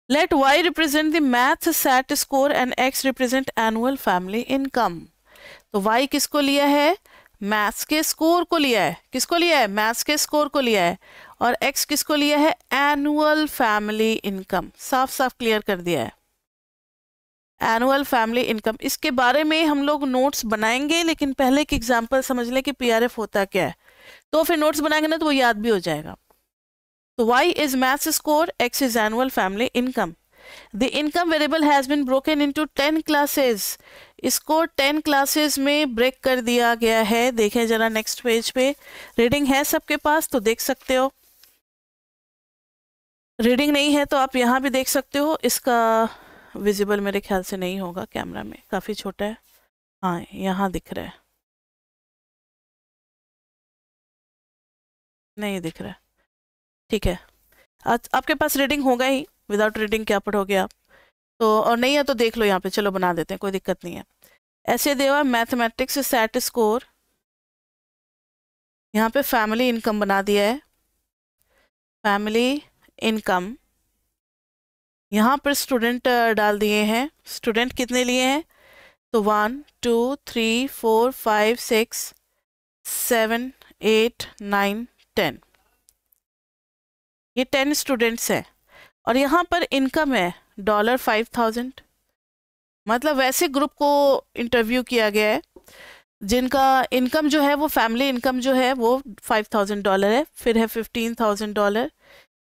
Let Y represent the math SAT score and X represent annual family income। तो Y किसको लिया है, मैथ्स के स्कोर को लिया है, किसको लिया है, मैथ्स के स्कोर को लिया है, और X किसको लिया है, एनुअल फैमिली इनकम। साफ साफ क्लियर कर दिया है, एनुअल फैमिली इनकम। इसके बारे में हम लोग नोट्स बनाएंगे, लेकिन पहले एक एग्जाम्पल समझ लें कि PRF होता क्या है, तो फिर नोट्स बनाएंगे ना तो वो याद भी हो जाएगा। So Y is maths score, X is annual family income. The income variable has been broken into 10 classes। इसको 10 classes में ब्रेक कर दिया गया है। देखें जरा नेक्स्ट पेज पे, रीडिंग है सबके पास तो देख सकते हो, रीडिंग नहीं है तो आप यहाँ भी देख सकते हो। इसका विजिबल मेरे ख्याल से नहीं होगा कैमरा में, काफ़ी छोटा है। हाँ यहाँ दिख रहा है, नहीं दिख रहा है, ठीक है। आज आपके पास रीडिंग होगा ही, विदाउट रीडिंग क्या पढ़ोगे आप, तो और नहीं है तो देख लो यहाँ पे, चलो बना देते हैं, कोई दिक्कत नहीं है। ऐसे देवा मैथमेटिक्स सैट स्कोर, यहाँ पे फैमिली इनकम बना दिया है, फैमिली इनकम। यहाँ पर स्टूडेंट डाल दिए हैं, स्टूडेंट कितने लिए हैं, तो 1 2 3 4 5 6 7 8 9 10, ये 10 स्टूडेंट्स हैं। और यहाँ पर इनकम है $5000। मतलब वैसे ग्रुप को इंटरव्यू किया गया है जिनका इनकम जो है वो फैमिली इनकम जो है वो $5000 है, फिर है $15000।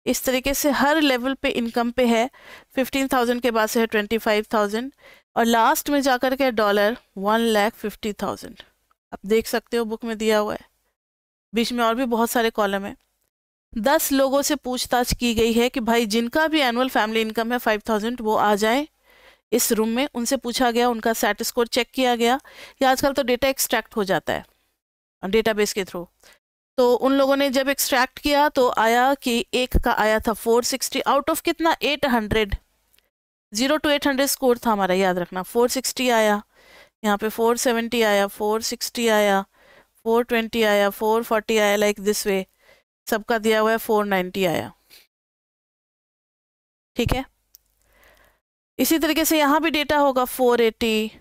इस तरीके से हर लेवल पे इनकम पे है। 15,000 के बाद से है 25,000 और लास्ट में जाकर के $1,50,000। आप देख सकते हो बुक में दिया हुआ है, बीच में और भी बहुत सारे कॉलम है। 10 लोगों से पूछताछ की गई है कि भाई जिनका भी एनुअल फैमिली इनकम है 5,000 वो आ जाए इस रूम में। उनसे पूछा गया, उनका सैट स्कोर चेक किया गया। या आजकल तो डेटा एक्सट्रैक्ट हो जाता है डेटाबेस के थ्रू, तो उन लोगों ने जब एक्सट्रैक्ट किया तो आया कि एक का आया था 460 आउट ऑफ कितना 800। 0 to 800 स्कोर था हमारा, याद रखना। 460 आया, यहाँ पे 470 आया, 460 आया, 420 आया, 440 आया, लाइक दिस वे सबका दिया हुआ है। 490 आया, ठीक है। इसी तरीके से यहाँ भी डेटा होगा 480,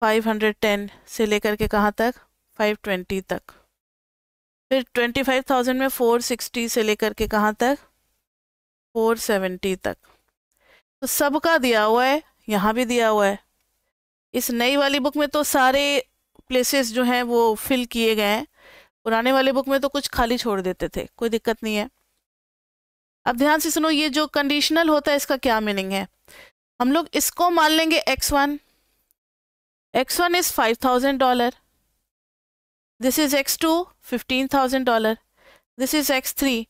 510 से लेकर के कहाँ तक 520 तक। फिर 25,000 में 460 से लेकर के कहाँ तक 470 तक। तो सबका दिया हुआ है, यहाँ भी दिया हुआ है। इस नई वाली बुक में तो सारे प्लेसेस जो हैं वो फिल किए गए हैं, पुराने वाले बुक में तो कुछ खाली छोड़ देते थे, कोई दिक्कत नहीं है। अब ध्यान से सुनो, ये जो कंडीशनल होता है इसका क्या मीनिंग है। हम लोग इसको मान लेंगे x1 is $5,000, this is x2 $15,000, this is x3।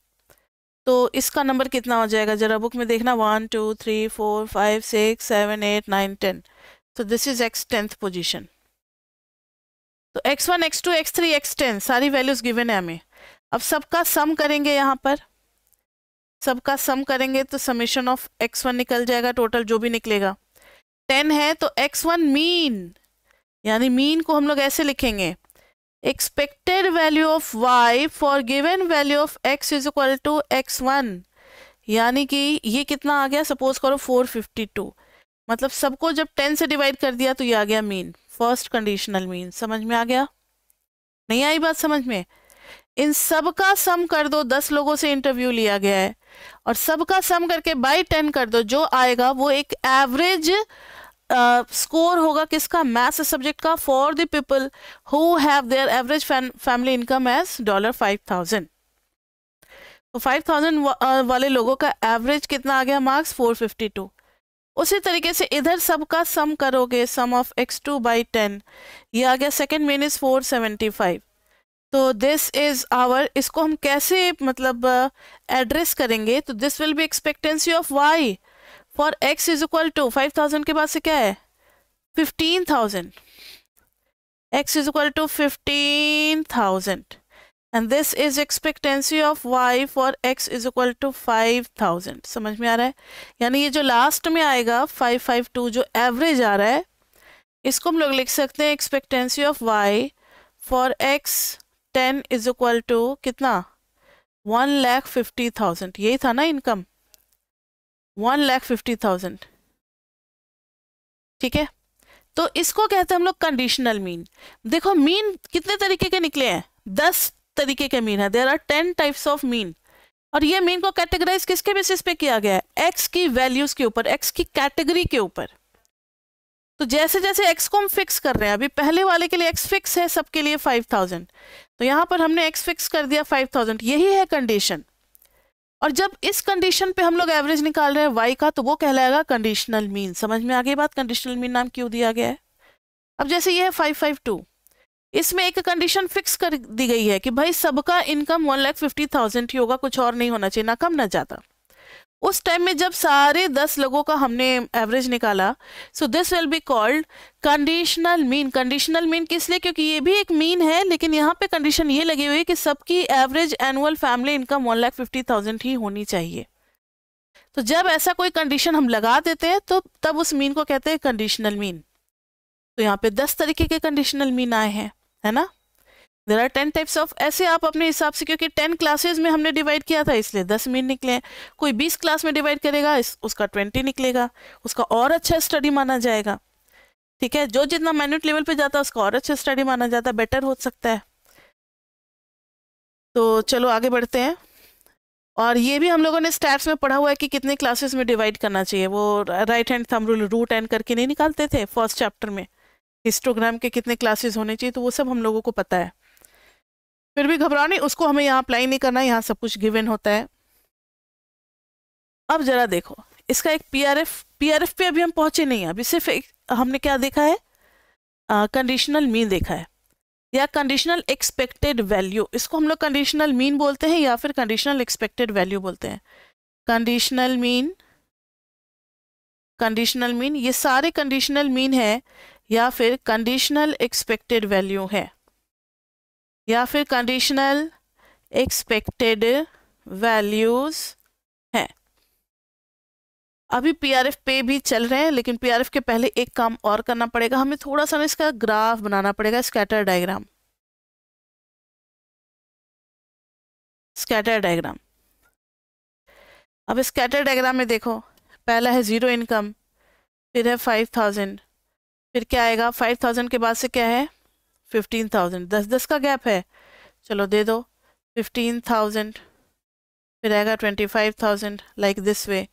तो इसका नंबर कितना हो जाएगा जरा बुक में देखना, 1 2 3 4 5 6 7 8 9 10। तो this is x 10th position. तो x1 x2 x3 x10 सारी वैल्यूज गिवन है हमें। अब सबका सम करेंगे, यहाँ पर सबका सम करेंगे तो समेशन ऑफ x1 निकल जाएगा, टोटल जो भी निकलेगा 10 है। तो x1 मीन, यानी मीन को हम लोग ऐसे लिखेंगे, expected value of y for given value of x is equal to x1, यानी कि ये कितना आ गया, सपोज करो 452। मतलब सबको जब 10 से डिवाइड कर दिया तो ये आ गया मीन, फर्स्ट कंडीशनल मीन। समझ में आ गया? नहीं आई बात समझ में? इन सब का सम कर दो, 10 लोगों से इंटरव्यू लिया गया है, और सबका सम करके बाय 10 कर दो, जो आएगा वो एक एवरेज स्कोर होगा किसका, मैथ्स सब्जेक्ट का, for the people who have their average family income as $5,000। तो 5,000 वाले लोगों का एवरेज कितना आ गया मार्क्स, 452। उसी तरीके से इधर सबका सम करोगे, सम ऑफ x2 बाई 10, ये आ गया, सेकेंड मीन इज 475। तो दिस इज आवर, इसको हम कैसे मतलब एड्रेस करेंगे, तो this will be expectancy of y for x is equal to 5,000 के बाद से क्या है 15,000, x is equal to 15,000 and this is expectancy of y for x is equal to 5,000। समझ में आ रहा है? यानी ये जो लास्ट में आएगा 552 जो एवरेज आ रहा है, इसको हम लोग लिख सकते हैं expectancy of y for x 10 is equal to कितना, 1,50,000। यही था ना इनकम, 1,50,000। ठीक है, तो इसको कहते हैं हम लोग कंडीशनल मीन। देखो मीन कितने तरीके के निकले हैं, 10 तरीके के मीन है, there are 10 types of mean. और ये मीन को कैटेगराइज किसके बेसिस पे किया गया है, एक्स की वैल्यूज के ऊपर, एक्स की कैटेगरी के ऊपर। तो जैसे जैसे एक्स को हम फिक्स कर रहे हैं, अभी पहले वाले के लिए एक्स फिक्स है, सबके लिए 5,000, तो यहां पर हमने एक्स फिक्स कर दिया 5,000, यही है कंडीशन। और जब इस कंडीशन पे हम लोग एवरेज निकाल रहे हैं वाई का, तो वो कहलाएगा कंडीशनल मीन। समझ में आ गई बात, कंडीशनल मीन नाम क्यों दिया गया है। अब जैसे ये है 552, इसमें एक कंडीशन फिक्स कर दी गई है कि भाई सबका इनकम 1,50,000 ही होगा, कुछ और नहीं होना चाहिए, ना कम ना ज्यादा। उस टाइम में जब सारे 10 लोगों का हमने एवरेज निकाला, so this will be called conditional mean. Conditional mean किस लिए, क्योंकि ये भी एक मीन है, लेकिन यहाँ पे कंडीशन ये लगी हुई है कि सबकी एवरेज एनुअल फैमिली इनकम 1,50,000 ही होनी चाहिए। तो जब ऐसा कोई कंडीशन हम लगा देते हैं तो तब उस मीन को कहते हैं कंडीशनल मीन। तो यहाँ पे 10 तरीके के कंडीशनल मीन आए हैं, है ना। देयर आर 10 टाइप्स ऑफ, ऐसे आप अपने हिसाब से, क्योंकि 10 क्लासेस में हमने डिवाइड किया था इसलिए 10 मीन निकले हैं। कोई 20 क्लास में डिवाइड करेगा, उसका 20 निकलेगा, उसका और अच्छा स्टडी माना जाएगा। ठीक है, जो जितना माइन्यूट लेवल पे जाता है उसका और अच्छा स्टडी माना जाता है, बेटर हो सकता है। तो चलो आगे बढ़ते हैं। और ये भी हम लोगों ने स्टैट्स में पढ़ा हुआ है कि कितने क्लासेस में डिवाइड करना चाहिए। वो right hand thumb rule root n करके नहीं निकालते थे फर्स्ट चैप्टर में, हिस्टोग्राम के कितने क्लासेस होने चाहिए, तो वो सब हम लोगों को पता है। फिर भी घबराओ नहीं, उसको हमें यहाँ अप्लाई नहीं करना है, यहाँ सब कुछ गिवन होता है। अब जरा देखो इसका एक पीआरएफ पे अभी हम पहुंचे नहीं हैं, अभी सिर्फ हमने क्या देखा है, कंडीशनल मीन देखा है, या कंडीशनल एक्सपेक्टेड वैल्यू। इसको हम लोग कंडीशनल मीन बोलते हैं या फिर कंडीशनल एक्सपेक्टेड वैल्यू बोलते हैं। कंडीशनल मीन, ये सारे कंडीशनल मीन है, या फिर कंडीशनल एक्सपेक्टेड वैल्यू है, या फिर कंडीशनल एक्सपेक्टेड वैल्यूज है। अभी पीआरएफ पे भी चल रहे हैं, लेकिन पीआरएफ के पहले एक काम और करना पड़ेगा, हमें थोड़ा सा इसका ग्राफ बनाना पड़ेगा, स्कैटर डायग्राम। अब स्कैटर डायग्राम में देखो, पहला है 0 इनकम, फिर है 5,000, फिर क्या आएगा 5,000 के बाद से क्या है 15,000, 10-10 का गैप है, चलो दे दो 15,000, फिर आएगा 25,000, लाइक दिस वे,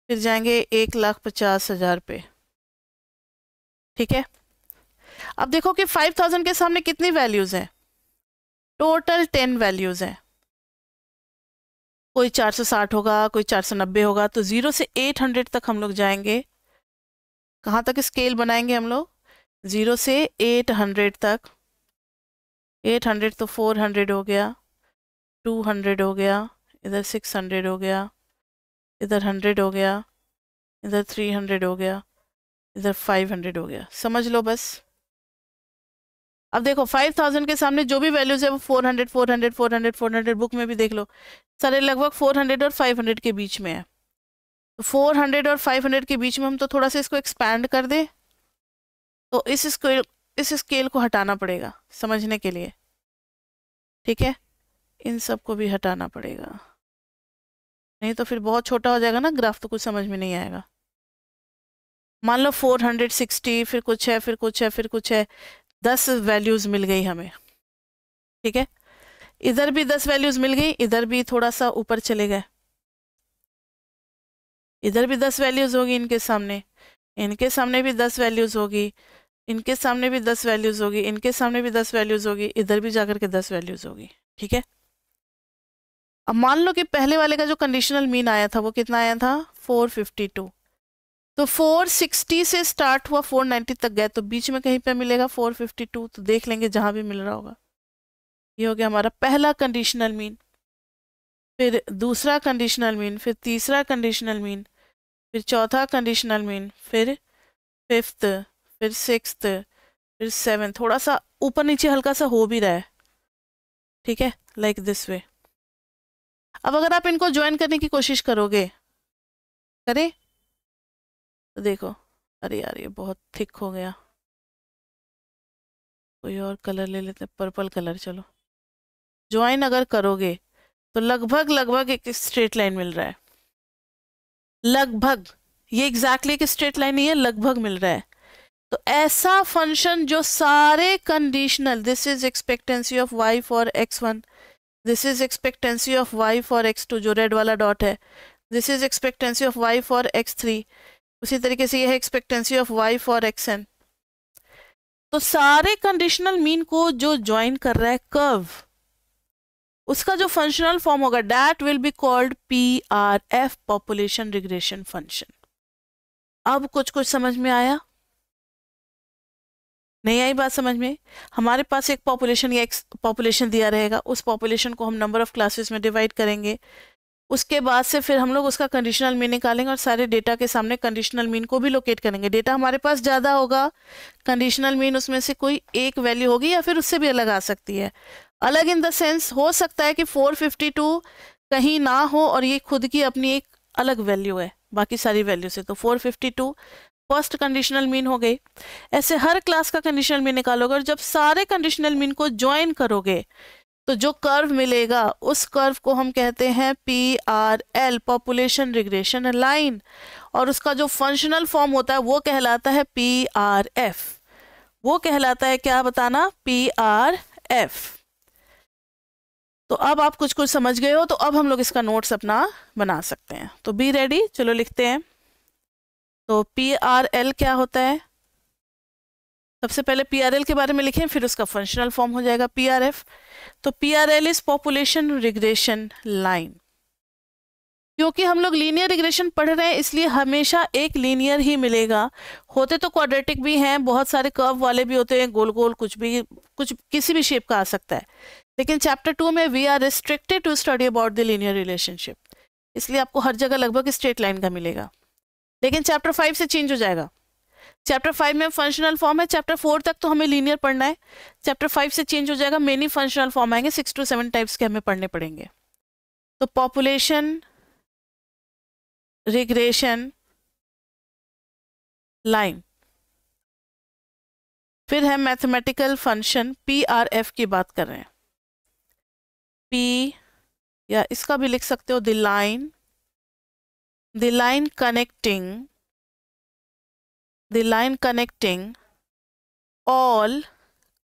फिर जाएंगे 1,50,000 पे। ठीक है, अब देखो कि 5,000 के सामने कितनी वैल्यूज हैं, टोटल 10 वैल्यूज हैं। कोई 460 होगा, कोई 490 होगा। तो 0 से 800 तक हम लोग जाएंगे। कहाँ तक स्केल बनाएंगे हम लोग? 0 से 800 तक। 800 तो 400 हो गया, 200 हो गया, इधर 600 हो गया, इधर 100 हो गया, इधर 300 हो गया, इधर 500 हो गया। समझ लो बस। अब देखो 5000 के सामने जो भी वैल्यूज है वो 400 400 400 400, बुक में भी देख लो, सारे लगभग 400 और 500 के बीच में है। तो 400 और 500 के बीच में हम तो थोड़ा सा इसको एक्सपैंड कर दें, तो इस स्केल को हटाना पड़ेगा समझने के लिए। ठीक है, इन सब को भी हटाना पड़ेगा, नहीं तो फिर बहुत छोटा हो जाएगा ना ग्राफ, तो कुछ समझ में नहीं आएगा। मान लो 460, फिर कुछ है, फिर कुछ है, फिर कुछ है, 10 वैल्यूज मिल गई हमें। ठीक है, इधर भी 10 वैल्यूज मिल गई, इधर भी थोड़ा सा ऊपर चले गए, इधर भी 10 वैल्यूज होगी इनके सामने, इनके सामने भी 10 वैल्यूज होगी, इनके सामने भी 10 वैल्यूज होगी, इनके सामने भी 10 वैल्यूज होगी, इधर भी जाकर के 10 वैल्यूज होगी। ठीक है, अब मान लो कि पहले वाले का जो कंडीशनल मीन आया था वो कितना आया था? 452। तो 460 से स्टार्ट हुआ, 490 तक गए, तो बीच में कहीं पे मिलेगा 452, तो देख लेंगे जहां भी मिल रहा होगा। ये हो गया हमारा पहला कंडीशनल मीन, फिर दूसरा कंडीशनल मीन, फिर तीसरा कंडीशनल मीन, फिर चौथा कंडीशनल मीन, फिर फिफ्थ, फिर सिक्स्थ, फिर सेवन। थोड़ा सा ऊपर नीचे हल्का सा हो भी रहा है। ठीक है, लाइक दिस वे। अब अगर आप इनको ज्वाइन करने की कोशिश करोगे, करें तो देखो, अरे यार ये बहुत थिक हो गया, कोई और कलर ले लेते, पर्पल कलर। चलो, ज्वाइन अगर करोगे तो लगभग लगभग एक स्ट्रेट लाइन मिल रहा है, लगभग। ये एग्जैक्टली एक स्ट्रेट लाइन नहीं है, लगभग मिल रहा है। तो ऐसा फंक्शन जो सारे conditional, this is expectancy of y for x1, this is expectancy of y for x2, जो रेड वाला डॉट है, this is expectancy of y for x3, उसी तरीके से ये है expectancy of y for xn। तो सारे कंडीशनल मीन को जो ज्वाइन कर रहा है कर्व, उसका जो फंक्शनल फॉर्म होगा, that will be called PRF, population regression function. अब कुछ कुछ समझ में आया? नहीं आई बात समझ में? हमारे पास एक पॉपुलेशन या एक पॉपुलेशन दिया रहेगा, उस पॉपुलेशन को हम नंबर ऑफ क्लासेस में डिवाइड करेंगे, उसके बाद से फिर हम लोग उसका कंडीशनल मीन निकालेंगे और सारे डेटा के सामने कंडीशनल मीन को भी लोकेट करेंगे। डेटा हमारे पास ज़्यादा होगा, कंडीशनल मीन उसमें से कोई एक वैल्यू होगी या फिर उससे भी अलग आ सकती है। अलग इन द सेंस, हो सकता है कि 452 कहीं ना हो और ये खुद की अपनी एक अलग वैल्यू है बाकी सारी वैल्यू से, तो 452 फर्स्ट कंडीशनल मीन हो गई। ऐसे हर क्लास का कंडीशनल मीन निकालोगे और जब सारे कंडीशनल मीन को ज्वाइन करोगे तो जो कर्व मिलेगा उस कर्व को हम कहते हैं PRL, पॉपुलेशन रिग्रेशन लाइन, और उसका जो फंक्शनल फॉर्म होता है वो कहलाता है PRF। वो कहलाता है क्या बताना? PRF। तो अब आप कुछ कुछ समझ गए हो, तो अब हम लोग इसका नोट्स अपना बना सकते हैं। तो बी रेडी, चलो लिखते हैं। तो PRL क्या होता है? सबसे पहले PRL के बारे में लिखें, फिर उसका फंक्शनल फॉर्म हो जाएगा PRF। तो PRL is population regression line. क्योंकि हम लोग लीनियर रिग्रेशन पढ़ रहे हैं इसलिए हमेशा एक लीनियर ही मिलेगा। होते तो क्वाड्रेटिक भी हैं, बहुत सारे कर्व वाले भी होते हैं, गोल गोल, कुछ भी, कुछ किसी भी शेप का आ सकता है। लेकिन चैप्टर 2 में we are restricted to study about the linear relationship, इसलिए आपको हर जगह लगभग स्ट्रेट लाइन का मिलेगा। लेकिन चैप्टर 5 से चेंज हो जाएगा। चैप्टर 5 में फंक्शनल फॉर्म है, चैप्टर 4 तक तो हमें लीनियर पढ़ना है, चैप्टर 5 से चेंज हो जाएगा, मेनी फंक्शनल फॉर्म आएंगे, 6 to 7 टाइप्स के हमें पढ़ने पड़ेंगे। तो पॉपुलेशन रिग्रेशन लाइन, फिर है मैथमेटिकल फंक्शन PRF की बात कर रहे हैं। P, या इसका भी लिख सकते हो the line connecting all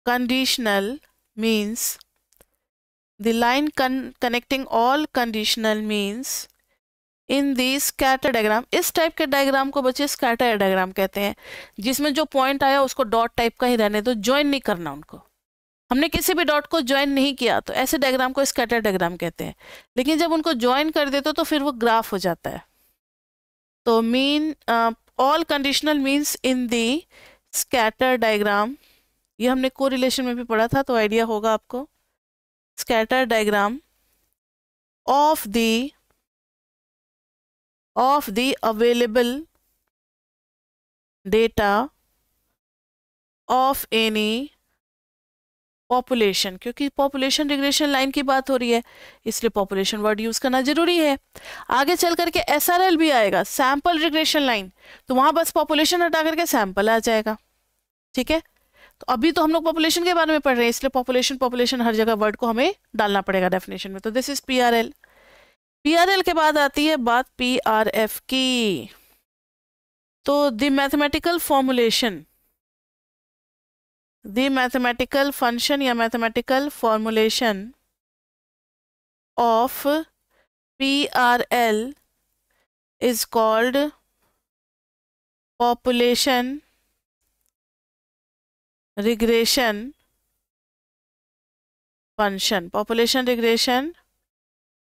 conditional means, the line connecting all conditional means in the scatter diagram। इस टाइप के डायग्राम को बच्चे स्कैटर डायग्राम कहते हैं, जिसमें जो पॉइंट आया उसको डॉट टाइप का ही रहने दो, ज्वाइन नहीं करना उनको। हमने किसी भी डॉट को ज्वाइन नहीं किया तो ऐसे डायग्राम को स्कैटर डायग्राम कहते हैं, लेकिन जब उनको ज्वाइन कर देते तो फिर वो ग्राफ हो जाता है। तो mean all conditional means in the scatter diagram, ये हमने कोरिलेशन में भी पढ़ा था तो आइडिया होगा आपको। Scatter diagram of the available data of any population, क्योंकि पॉपुलेशन रिग्रेशन लाइन की बात हो रही है इसलिए पॉपुलेशन वर्ड यूज करना जरूरी है। आगे चल करके SRL भी आएगा, सैंपल रिग्रेशन लाइन, तो वहां बस पॉपुलेशन हटा करके सैंपल आ जाएगा। ठीक है, तो अभी तो हम लोग पॉपुलेशन के बारे में पढ़ रहे हैं इसलिए पॉपुलेशन हर जगह वर्ड को हमें डालना पड़ेगा डेफिनेशन में। तो दिस इज PRL। PRL के बाद आती है बात PRF की। तो the mathematical formulation, the mathematical function या mathematical formulation of PRL is called population regression function। population regression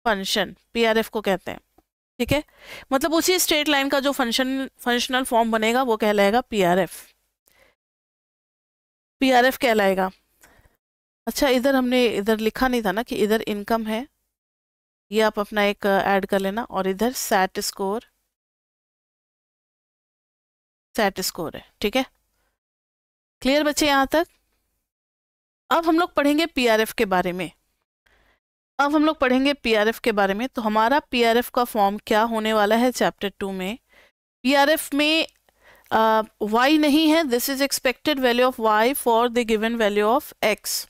function PRF को कहते हैं। ठीक है, मतलब उसी स्ट्रेट लाइन का जो फंक्शनल फॉर्म बनेगा वो कहलाएगा PRF कहलाएगा। अच्छा, इधर हमने इधर लिखा नहीं था ना कि इधर इनकम है, ये आप अपना एक ऐड कर लेना, और इधर सेट स्कोर है। ठीक है, क्लियर बच्चे यहाँ तक? अब हम लोग पढ़ेंगे PRF के बारे में। तो हमारा PRF का फॉर्म क्या होने वाला है चैप्टर 2 में। PRF में y नहीं है, this is expected value of y for the given value of x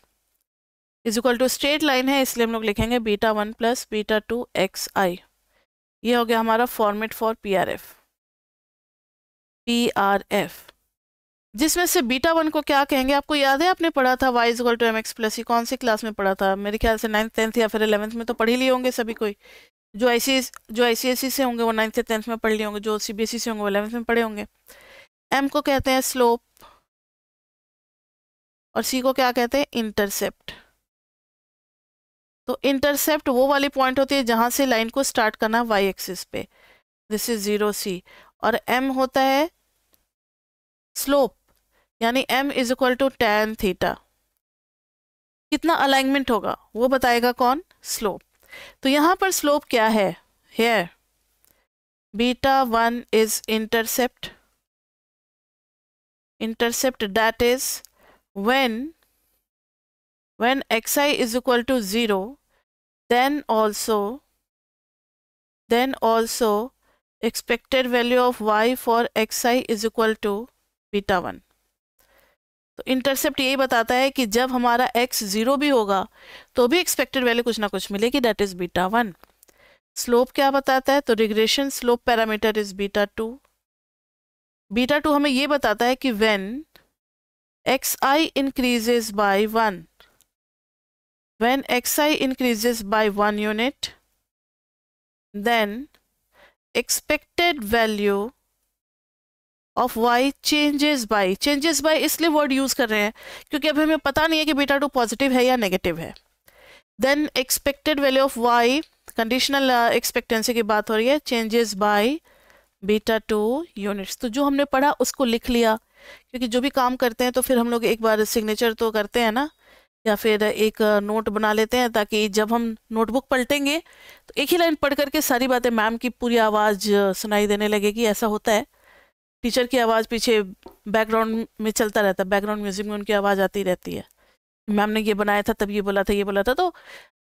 is equal to straight line है इसलिए हम लोग लिखेंगे β1 प्लस β2 xi। ये हो गया हमारा फॉर्मेट फॉर PRF। जिसमें से β1 को क्या कहेंगे, आपको याद है आपने पढ़ा था y is equal to mx plus, ये कौन सी क्लास में पढ़ा था? मेरे ख्याल से 9th 10th या फिर 11th में तो पढ़ ही लिए होंगे सभी कोई। जो ICSE से होंगे वो 9th से 10th में पढ़ लिए होंगे, जो CBSE से होंगे वो 11th में पढ़े होंगे। M को कहते हैं स्लोप और C को क्या कहते हैं? इंटरसेप्ट। तो इंटरसेप्ट वो वाली पॉइंट होती है जहां से लाइन को स्टार्ट करना y एक्सिस पे, दिस इज 0C। और M होता है स्लोप, यानी M is equal to tan theta. कितना अलाइनमेंट होगा वो बताएगा कौन? स्लोप। तो यहां पर स्लोप क्या है? Here β1 is intercept that is when xi is equal to 0, then also expected value of y for xi is equal to β1। तो इंटरसेप्ट यही बताता है कि जब हमारा x 0 भी होगा तो भी एक्सपेक्टेड वैल्यू कुछ ना कुछ मिलेगी, दैट इज β1। स्लोप क्या बताता है? तो रिग्रेशन स्लोप पैरामीटर इज β2। β2 हमें ये बताता है कि when xi increases by 1, when xi increases by 1 unit, then expected value of y changes by इसलिए वर्ड यूज कर रहे हैं क्योंकि अभी हमें पता नहीं है कि β2 पॉजिटिव है या नेगेटिव है। Then expected value of y, conditional expectancy की बात हो रही है, चेंजेस बाय β2 यूनिट्स। तो जो हमने पढ़ा उसको लिख लिया, क्योंकि जो भी काम करते हैं तो फिर हम लोग एक बार सिग्नेचर तो करते हैं ना, या फिर एक नोट बना लेते हैं ताकि जब हम नोटबुक पलटेंगे तो एक ही लाइन पढ़ करके सारी बातें मैम की पूरी आवाज़ सुनाई देने लगेगी। ऐसा होता है, टीचर की आवाज़ पीछे बैकग्राउंड में चलता रहता है, बैकग्राउंड म्यूजिक में उनकी आवाज़ आती रहती है, मैम ने ये बनाया था तब ये बोला था, तो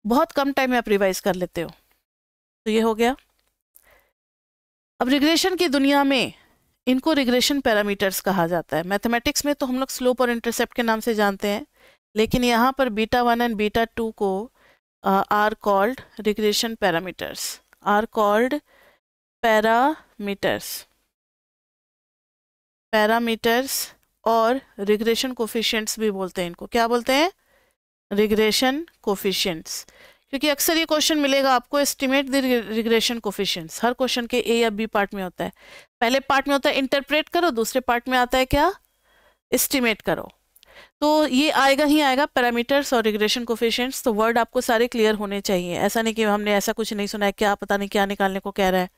बहुत कम टाइम में आप रिवाइज कर लेते हो। तो ये हो गया। अब रिग्रेशन की दुनिया में इनको रिग्रेशन पैरामीटर्स कहा जाता है। मैथमेटिक्स में तो हम लोग स्लोप और इंटरसेप्ट के नाम से जानते हैं, लेकिन यहाँ पर β1 एंड β2 को are called regression parameters, are called parameters और रिग्रेशन कोफिशिएंट्स भी बोलते हैं इनको। क्या बोलते हैं? Regression coefficients. क्योंकि अक्सर ये क्वेश्चन मिलेगा आपको, एस्टिमेट द रिग्रेशन कोफिशिएंट्स। हर क्वेश्चन के ए या बी पार्ट में होता है। पहले पार्ट में होता है इंटरप्रेट करो, दूसरे पार्ट में आता है क्या? एस्टिमेट करो। तो ये आएगा ही आएगा, पैरामीटर्स और रिग्रेशन कोफिशिएंट्स। तो वर्ड आपको सारे क्लियर होने चाहिए, ऐसा नहीं कि हमने ऐसा कुछ नहीं सुना है, क्या पता नहीं क्या निकालने को कह रहा है।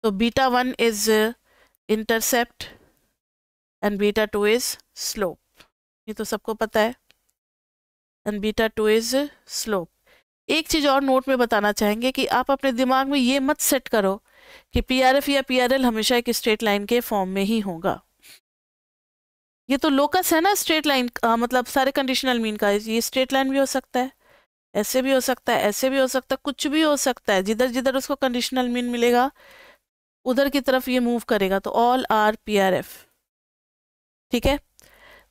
तो beta 1 is intercept and beta 2 is slope, ये तो सबको पता है, एंड बीटा 2 इज स्लोप। एक चीज और नोट में बताना चाहेंगे कि आप अपने दिमाग में ये मत सेट करो कि पीआरएफ या पीआरएल हमेशा एक स्ट्रेट लाइन के फॉर्म में ही होगा। ये तो लोकस है ना स्ट्रेट लाइन का, मतलब सारे कंडीशनल मीन का। ये स्ट्रेट लाइन भी हो सकता है, ऐसे भी हो सकता है, ऐसे भी हो सकता है, कुछ भी हो सकता है। जिधर जिधर उसको कंडीशनल मीन मिलेगा उधर की तरफ ये मूव करेगा। तो ऑल आर पीआरएफ, ठीक है।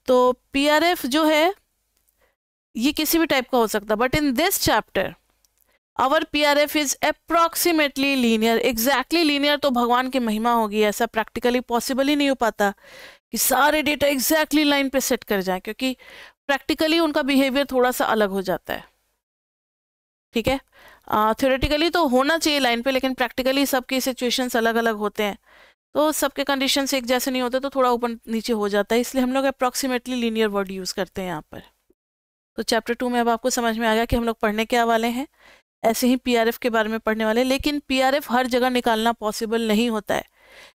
तो पीआरएफ जो है ये किसी भी टाइप का हो सकता है, but in this chapter our PRF is approximately linear. Exactly linear तो भगवान की महिमा होगी, ऐसा प्रैक्टिकली पॉसिबल ही नहीं हो पाता कि सारे डेटा एग्जैक्टली लाइन पे सेट कर जाएं, क्योंकि प्रैक्टिकली उनका बिहेवियर थोड़ा सा अलग हो जाता है, ठीक है। थ्योरेटिकली तो होना चाहिए लाइन पे, लेकिन प्रैक्टिकली सबके सिचुएशंस अलग अलग होते हैं, तो सबके कंडीशंस एक जैसे नहीं होते, तो थोड़ा ऊपर नीचे हो जाता है, इसलिए हम लोग अप्रोक्सीमेटली लीनियर वर्ड यूज़ करते हैं यहाँ पर। तो चैप्टर 2 में अब आपको समझ में आ गया कि हम लोग पढ़ने क्या वाले हैं। ऐसे ही पीआरएफ के बारे में पढ़ने वाले, लेकिन पीआरएफ हर जगह निकालना पॉसिबल नहीं होता है,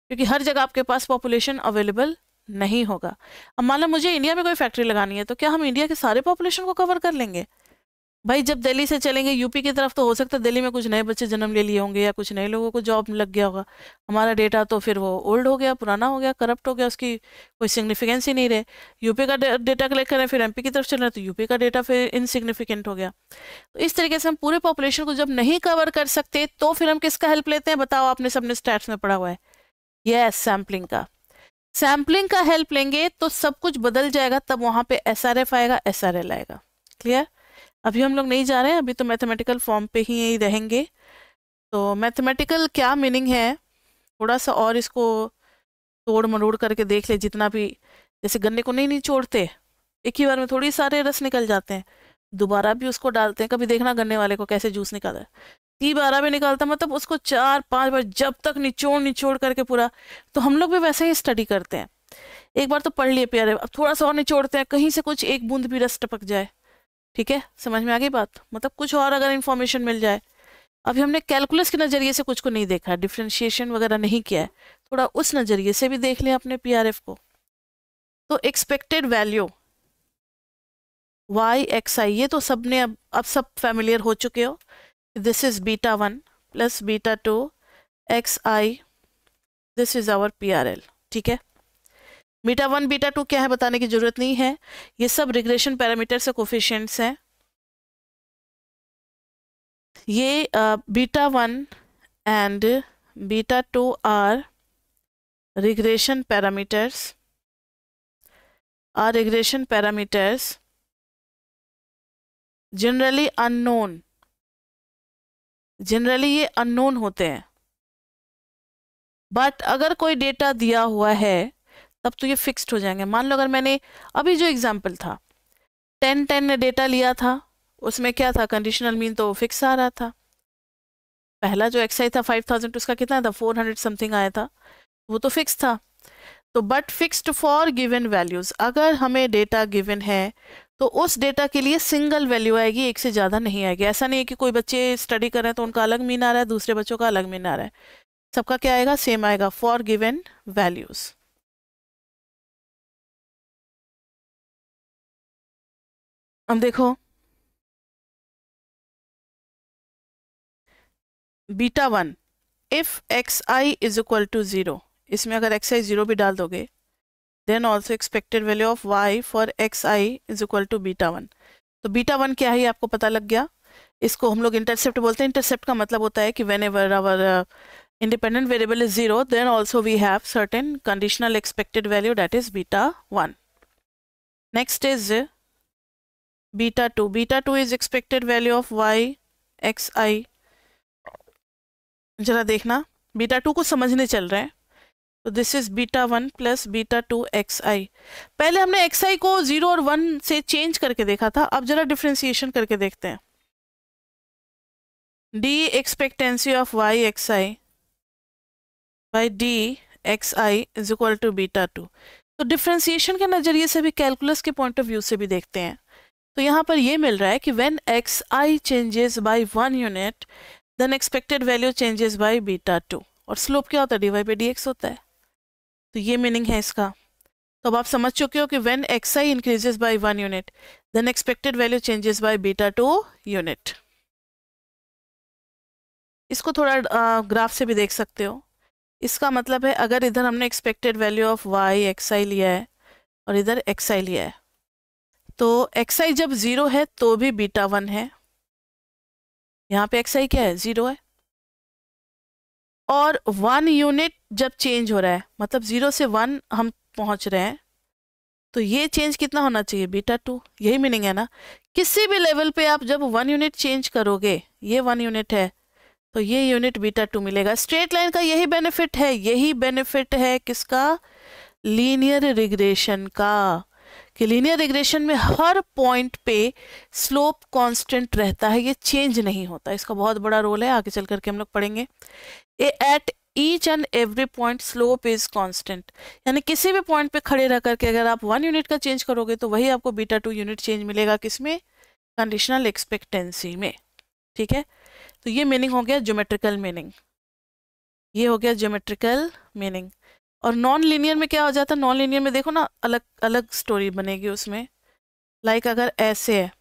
क्योंकि हर जगह आपके पास पॉपुलेशन अवेलेबल नहीं होगा। अब मान लो मुझे इंडिया में कोई फैक्ट्री लगानी है, तो क्या हम इंडिया के सारे पॉपुलेशन को कवर कर लेंगे? भाई जब दिल्ली से चलेंगे यूपी की तरफ, तो हो सकता है दिल्ली में कुछ नए बच्चे जन्म ले लिए होंगे या कुछ नए लोगों को जॉब लग गया होगा। हमारा डेटा तो फिर वो ओल्ड हो गया, पुराना हो गया, करप्ट हो गया, उसकी कोई सिग्निफिकेंस ही नहीं रहे। यूपी का डेटा कलेक्ट करें, फिर एमपी की तरफ चल रहे हैं, तो यूपी का डेटा फिर इनसिग्निफिकेंट हो गया। तो इस तरीके से हम पूरे पॉपुलेशन को जब नहीं कवर कर सकते, तो फिर हम किसका हेल्प लेते हैं? बताओ, आपने सबने स्टैट्स में पढ़ा हुआ है, यस, सैम्पलिंग का। सैम्पलिंग का हेल्प लेंगे तो सब कुछ बदल जाएगा, तब वहां पे एसआरएफ आएगा, एसआरएल आएगा। क्लियर? अभी हम लोग नहीं जा रहे हैं, अभी तो मैथमेटिकल फॉर्म पे ही रहेंगे। तो मैथमेटिकल क्या मीनिंग है, थोड़ा सा और इसको तोड़ मरोड़ करके देख ले, जितना भी। जैसे गन्ने को नहीं निचोड़ते, एक ही बार में थोड़ी सारे रस निकल जाते हैं, दोबारा भी उसको डालते हैं। कभी देखना गन्ने वाले को कैसे जूस निकाला है, 3 बार भी निकालता, मतलब उसको 4-5 बार, जब तक निचोड़ निचोड़ करके पूरा। तो हम लोग भी वैसे ही स्टडी करते हैं। एक बार तो पढ़ लिए प्यारे, अब थोड़ा सा और निचोड़ते हैं, कहीं से कुछ एक बूंद भी रस टपक जाए, ठीक है, समझ में आ गई बात? मतलब कुछ और अगर इंफॉर्मेशन मिल जाए। अभी हमने कैलकुलस के नज़रिए से कुछ को नहीं देखा, डिफ्रेंशिएशन वगैरह नहीं किया है, थोड़ा उस नज़रिए से भी देख लें अपने पीआरएफ को। तो expected value y x i, ये तो सबने अब सब फैमिलियर हो चुके हो। This is beta 1 plus beta 2 x i, this is our PRL, ठीक है। बीटा 1 बीटा 2 क्या है बताने की जरूरत नहीं है, ये सब रिग्रेशन पैरामीटर से कोफिशिएंट्स हैं। ये beta 1 and beta 2 are regression parameters, are regression parameters generally unknown, generally ये अननोन होते हैं। बट अगर कोई डेटा दिया हुआ है तब तो ये फिक्स्ड हो जाएंगे। मान लो अगर मैंने अभी जो एग्जांपल था 10-10 ने डेटा लिया था, उसमें क्या था, कंडीशनल मीन तो फिक्स आ रहा था। पहला जो एक्सआई था 5000, उसका कितना था, 400 समथिंग आया था, वो तो फिक्स था। तो but fixed for given values, अगर हमें डेटा गिवन है तो उस डेटा के लिए सिंगल वैल्यू आएगी, एक से ज़्यादा नहीं आएगी। ऐसा नहीं है कि कोई बच्चे स्टडी कर रहे हैं तो उनका अलग मीन आ रहा है, दूसरे बच्चों का अलग मीन आ रहा है, सबका क्या आएगा, सेम आएगा, फॉर गिवन वैल्यूज। अब देखो beta 1, if x i is equal to 0, इसमें अगर एक्स आई 0 भी डाल दोगे, then also expected value of y for x i is equal to beta 1। तो बीटा 1 क्या है आपको पता लग गया, इसको हम लोग इंटरसेप्ट बोलते हैं। इंटरसेप्ट का मतलब होता है कि whenever our independent variable is 0, then also we have certain conditional expected value, that is beta 1. Next is beta 2. Beta 2 is expected value of y x i. जरा देखना, बीटा 2 को समझने चल रहे हैं। तो this is beta 1 plus beta 2 x I. पहले हमने एक्स आई को 0 और 1 से चेंज करके देखा था, अब जरा डिफ्रेंसिएशन करके देखते हैं। D expectancy of Y x i by d xi is equal to beta 2। तो डिफ्रेंसिएशन के नज़रिए से भी, कैलकुलस के पॉइंट ऑफ व्यू से भी देखते हैं, तो यहाँ पर ये मिल रहा है कि when x I changes by 1 unit then expected value changes by beta 2, और स्लोप क्या होता है, dy बाई dx होता है। तो ये मीनिंग है इसका। तो अब आप समझ चुके हो कि when x I increases by 1 unit then expected value changes by beta 2 unit. इसको थोड़ा ग्राफ से भी देख सकते हो। इसका मतलब है अगर इधर हमने expected value of Y x I लिया है और इधर एक्स आई लिया है, तो एक्स आई जब 0 है तो भी बीटा 1 है। यहाँ पे एक्स आई क्या है, 0 है। और 1 यूनिट जब चेंज हो रहा है, मतलब 0 से 1 हम पहुंच रहे हैं, तो ये चेंज कितना होना चाहिए, बीटा 2। यही मीनिंग है ना। किसी भी लेवल पे आप जब 1 यूनिट चेंज करोगे, ये 1 यूनिट है तो ये यूनिट बीटा 2 मिलेगा। स्ट्रेट लाइन का यही बेनिफिट है, यही बेनिफिट है किसका, लीनियर रिग्रेशन का, कि लीनियर रिग्रेशन में हर पॉइंट पे स्लोप कांस्टेंट रहता है, ये चेंज नहीं होता। इसका बहुत बड़ा रोल है, आगे चल करके हम लोग पढ़ेंगे। At each and every point slope is constant, यानी किसी भी पॉइंट पे खड़े रह करके अगर आप 1 यूनिट का चेंज करोगे तो वही आपको बीटा 2 यूनिट चेंज मिलेगा, किसमें, कंडीशनल एक्सपेक्टेंसी में। ठीक है, तो ये मीनिंग हो गया ज्योमेट्रिकल मीनिंग, ये हो गया ज्योमेट्रिकल मीनिंग। और नॉन लीनियर में क्या हो जाता है, नॉन लीनियर में देखो ना अलग अलग स्टोरी बनेगी उसमें। लाइक अगर ऐसे है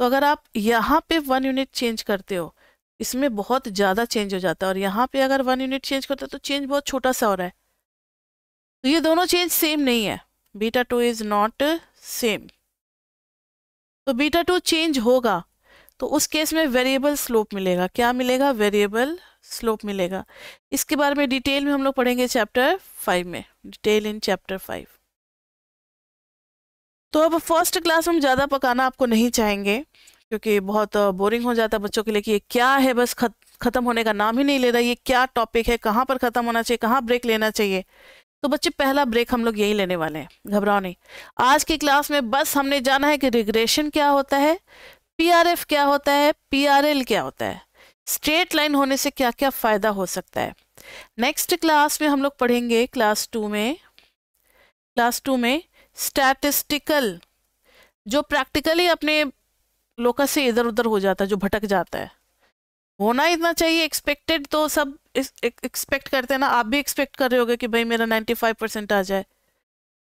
तो अगर आप यहाँ पे 1 यूनिट चेंज करते हो, इसमें बहुत ज़्यादा चेंज हो जाता है, और यहाँ पे अगर 1 यूनिट चेंज करते हो तो चेंज बहुत छोटा सा हो रहा है। तो ये दोनों चेंज सेम नहीं है, बीटा 2 इज नॉट सेम। तो बीटा 2 चेंज होगा तो उस केस में वेरिएबल स्लोप मिलेगा। क्या मिलेगा, वेरिएबल स्लोप मिलेगा। इसके बारे में डिटेल में हम लोग पढ़ेंगे चैप्टर 5 में, डिटेल इन चैप्टर 5। तो अब फर्स्ट क्लास हम ज़्यादा पकाना आपको नहीं चाहेंगे, क्योंकि बहुत बोरिंग हो जाता है बच्चों के लिए कि ये क्या है, बस खत्म होने का नाम ही नहीं ले रहा, ये क्या टॉपिक है, कहाँ पर खत्म होना चाहिए, कहाँ ब्रेक लेना चाहिए। तो बच्चे पहला ब्रेक हम लोग यही लेने वाले हैं, घबराओ नहीं। आज की क्लास में बस हमने जाना है कि रिग्रेशन क्या होता है, पीआरएफ क्या होता है, पीआरएल क्या होता है, स्ट्रेट लाइन होने से क्या क्या फायदा हो सकता है। नेक्स्ट क्लास में हम लोग पढ़ेंगे क्लास 2 में स्टैटिस्टिकल, जो प्रैक्टिकली अपने लोकस से इधर उधर हो जाता है, जो भटक जाता है। होना इतना चाहिए, एक्सपेक्टेड तो सब एक्सपेक्ट करते हैं ना, आप भी एक्सपेक्ट कर रहे होगे कि भाई मेरा 95% आ जाए,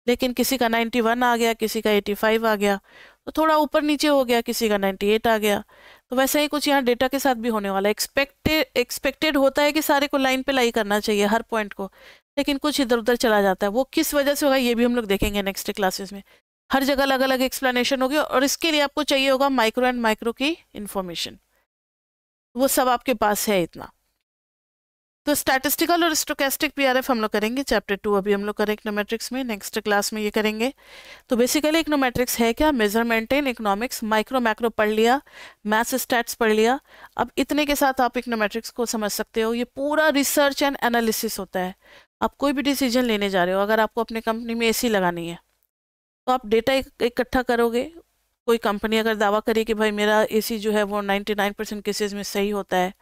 लेकिन किसी का 91 आ गया, किसी का 85 आ गया, तो थोड़ा ऊपर नीचे हो गया, किसी का 98 आ गया। तो वैसे ही कुछ यहाँ डेटा के साथ भी होने वाला है। एक्सपेक्टेड होता है कि सारे को लाइन पे लाई करना चाहिए, हर पॉइंट को, लेकिन कुछ इधर उधर चला जाता है। वो किस वजह से होगा ये भी हम लोग देखेंगे नेक्स्ट क्लासेस में। हर जगह अलग अलग एक्सप्लेनेशन होगी, और इसके लिए आपको चाहिए होगा माइक्रो एंड माइक्रो की इंफॉर्मेशन, वो सब आपके पास है इतना। तो स्टैटिस्टिकल और स्टोकेस्टिक पीआरएफ हम लोग करेंगे चैप्टर 2, अभी हम लोग करें इकोनोमेट्रिक्स में, नेक्स्ट क्लास में ये करेंगे। तो बेसिकली इकोनोमेट्रिक्स है क्या, measurement in economics, micro macro पढ़ लिया, मैथ्स स्टैट्स पढ़ लिया। अब इतने के साथ आप इकोनोमेट्रिक्स को समझ सकते हो। ये पूरा रिसर्च एंड एनालिसिस होता है। आप कोई भी डिसीजन लेने जा रहे हो, अगर आपको अपने कंपनी में एसी लगानी है तो आप डेटा इकट्ठा करोगे। कोई कंपनी अगर दावा करे कि भाई मेरा एसी जो है वो 99% केसेस में सही होता है,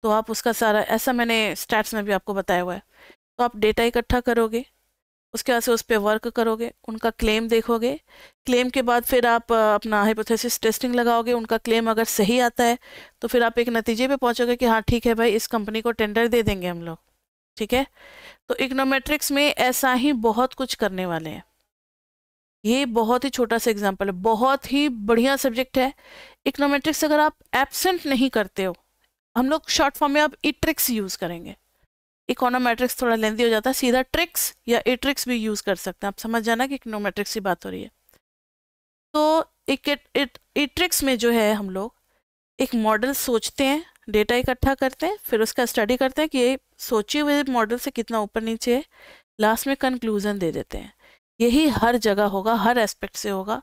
तो आप उसका सारा, ऐसा मैंने स्टैट्स में भी आपको बताया हुआ है, तो आप डेटा इकट्ठा करोगे, उसके बाद से उस पर वर्क करोगे, उनका क्लेम देखोगे, क्लेम के बाद फिर आप अपना हाइपोथेसिस टेस्टिंग लगाओगे। उनका क्लेम अगर सही आता है तो फिर आप एक नतीजे पे पहुंचोगे कि हाँ ठीक है भाई, इस कंपनी को टेंडर दे देंगे हम लोग। ठीक है, तो इकोनोमेट्रिक्स में ऐसा ही बहुत कुछ करने वाले हैं। ये बहुत ही छोटा सा एग्जाम्पल है, बहुत ही बढ़िया सब्जेक्ट है इकोनोमेट्रिक्स। अगर आप एब्सेंट नहीं करते हो, हम लोग शॉर्ट फॉर्म में आप इट्रिक्स यूज करेंगे। इकोनोमेट्रिक्स थोड़ा लेंदी हो जाता है, सीधा ट्रिक्स या इट्रिक्स भी यूज कर सकते हैं। आप समझ जाना कि इकोनोमेट्रिक्स की बात हो रही है। तो इट्रिक्स में जो है हम लोग एक मॉडल सोचते हैं, डेटा इकट्ठा करते हैं, फिर उसका स्टडी करते हैं कि ये सोचे हुए मॉडल से कितना ऊपर नीचे है, लास्ट में कंक्लूजन दे देते हैं। यही हर जगह होगा, हर एस्पेक्ट से होगा,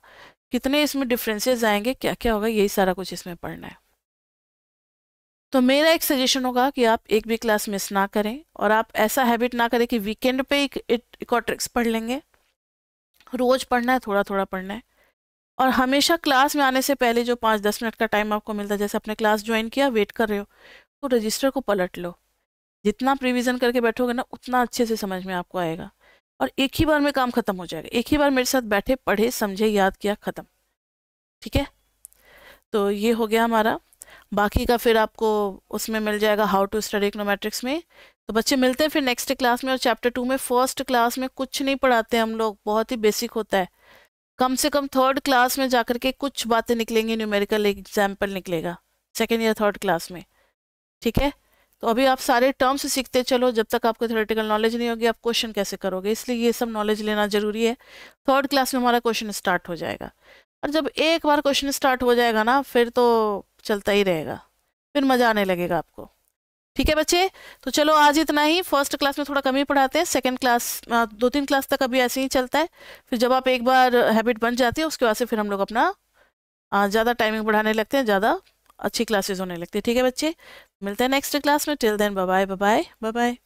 कितने इसमें डिफरेंसेस आएंगे, क्या क्या होगा, यही सारा कुछ इसमें पढ़ना है। तो मेरा एक सजेशन होगा कि आप एक भी क्लास मिस ना करें, और आप ऐसा हैबिट ना करें कि वीकेंड पे इकोनॉमिक्स पढ़ लेंगे। रोज पढ़ना है, थोड़ा थोड़ा पढ़ना है। और हमेशा क्लास में आने से पहले जो 5-10 मिनट का टाइम आपको मिलता है, जैसे अपने क्लास ज्वाइन किया, वेट कर रहे हो, तो रजिस्टर को पलट लो। जितना प्रिवीजन करके बैठोगे ना, उतना अच्छे से समझ में आपको आएगा। और एक ही बार में काम खत्म हो जाएगा। एक ही बार मेरे साथ बैठे, पढ़े, समझे, याद किया, खत्म। ठीक है, तो ये हो गया हमारा। बाकी का फिर आपको उसमें मिल जाएगा हाउ टू स्टडी इकोनोमेट्रिक्स में। तो बच्चे मिलते हैं फिर नेक्स्ट क्लास में। और चैप्टर 2 में फर्स्ट क्लास में कुछ नहीं पढ़ाते हम लोग, बहुत ही बेसिक होता है। कम से कम थर्ड क्लास में जाकर के कुछ बातें निकलेंगी, न्यूमेरिकल एग्जाम्पल निकलेगा सेकेंड या थर्ड क्लास में। ठीक है, तो अभी आप सारे टर्म्स सीखते चलो, जब तक आपको थ्योरेटिकल नॉलेज नहीं होगी आप क्वेश्चन कैसे करोगे, इसलिए ये सब नॉलेज लेना जरूरी है। थर्ड क्लास में हमारा क्वेश्चन स्टार्ट हो जाएगा। और जब एक बार क्वेश्चन स्टार्ट हो जाएगा ना, फिर तो चलता ही रहेगा, फिर मजा आने लगेगा आपको। ठीक है बच्चे, तो चलो आज इतना ही। फर्स्ट क्लास में थोड़ा कम ही पढ़ाते हैं, सेकंड क्लास 2-3 क्लास तक अभी ऐसे ही चलता है। फिर जब आप एक बार हैबिट बन जाती है, उसके बाद से फिर हम लोग अपना ज़्यादा टाइमिंग बढ़ाने लगते हैं, ज़्यादा अच्छी क्लासेस होने लगती है। ठीक है बच्चे, मिलते हैं नेक्स्ट क्लास में। Till then bye bye, bye bye, bye bye.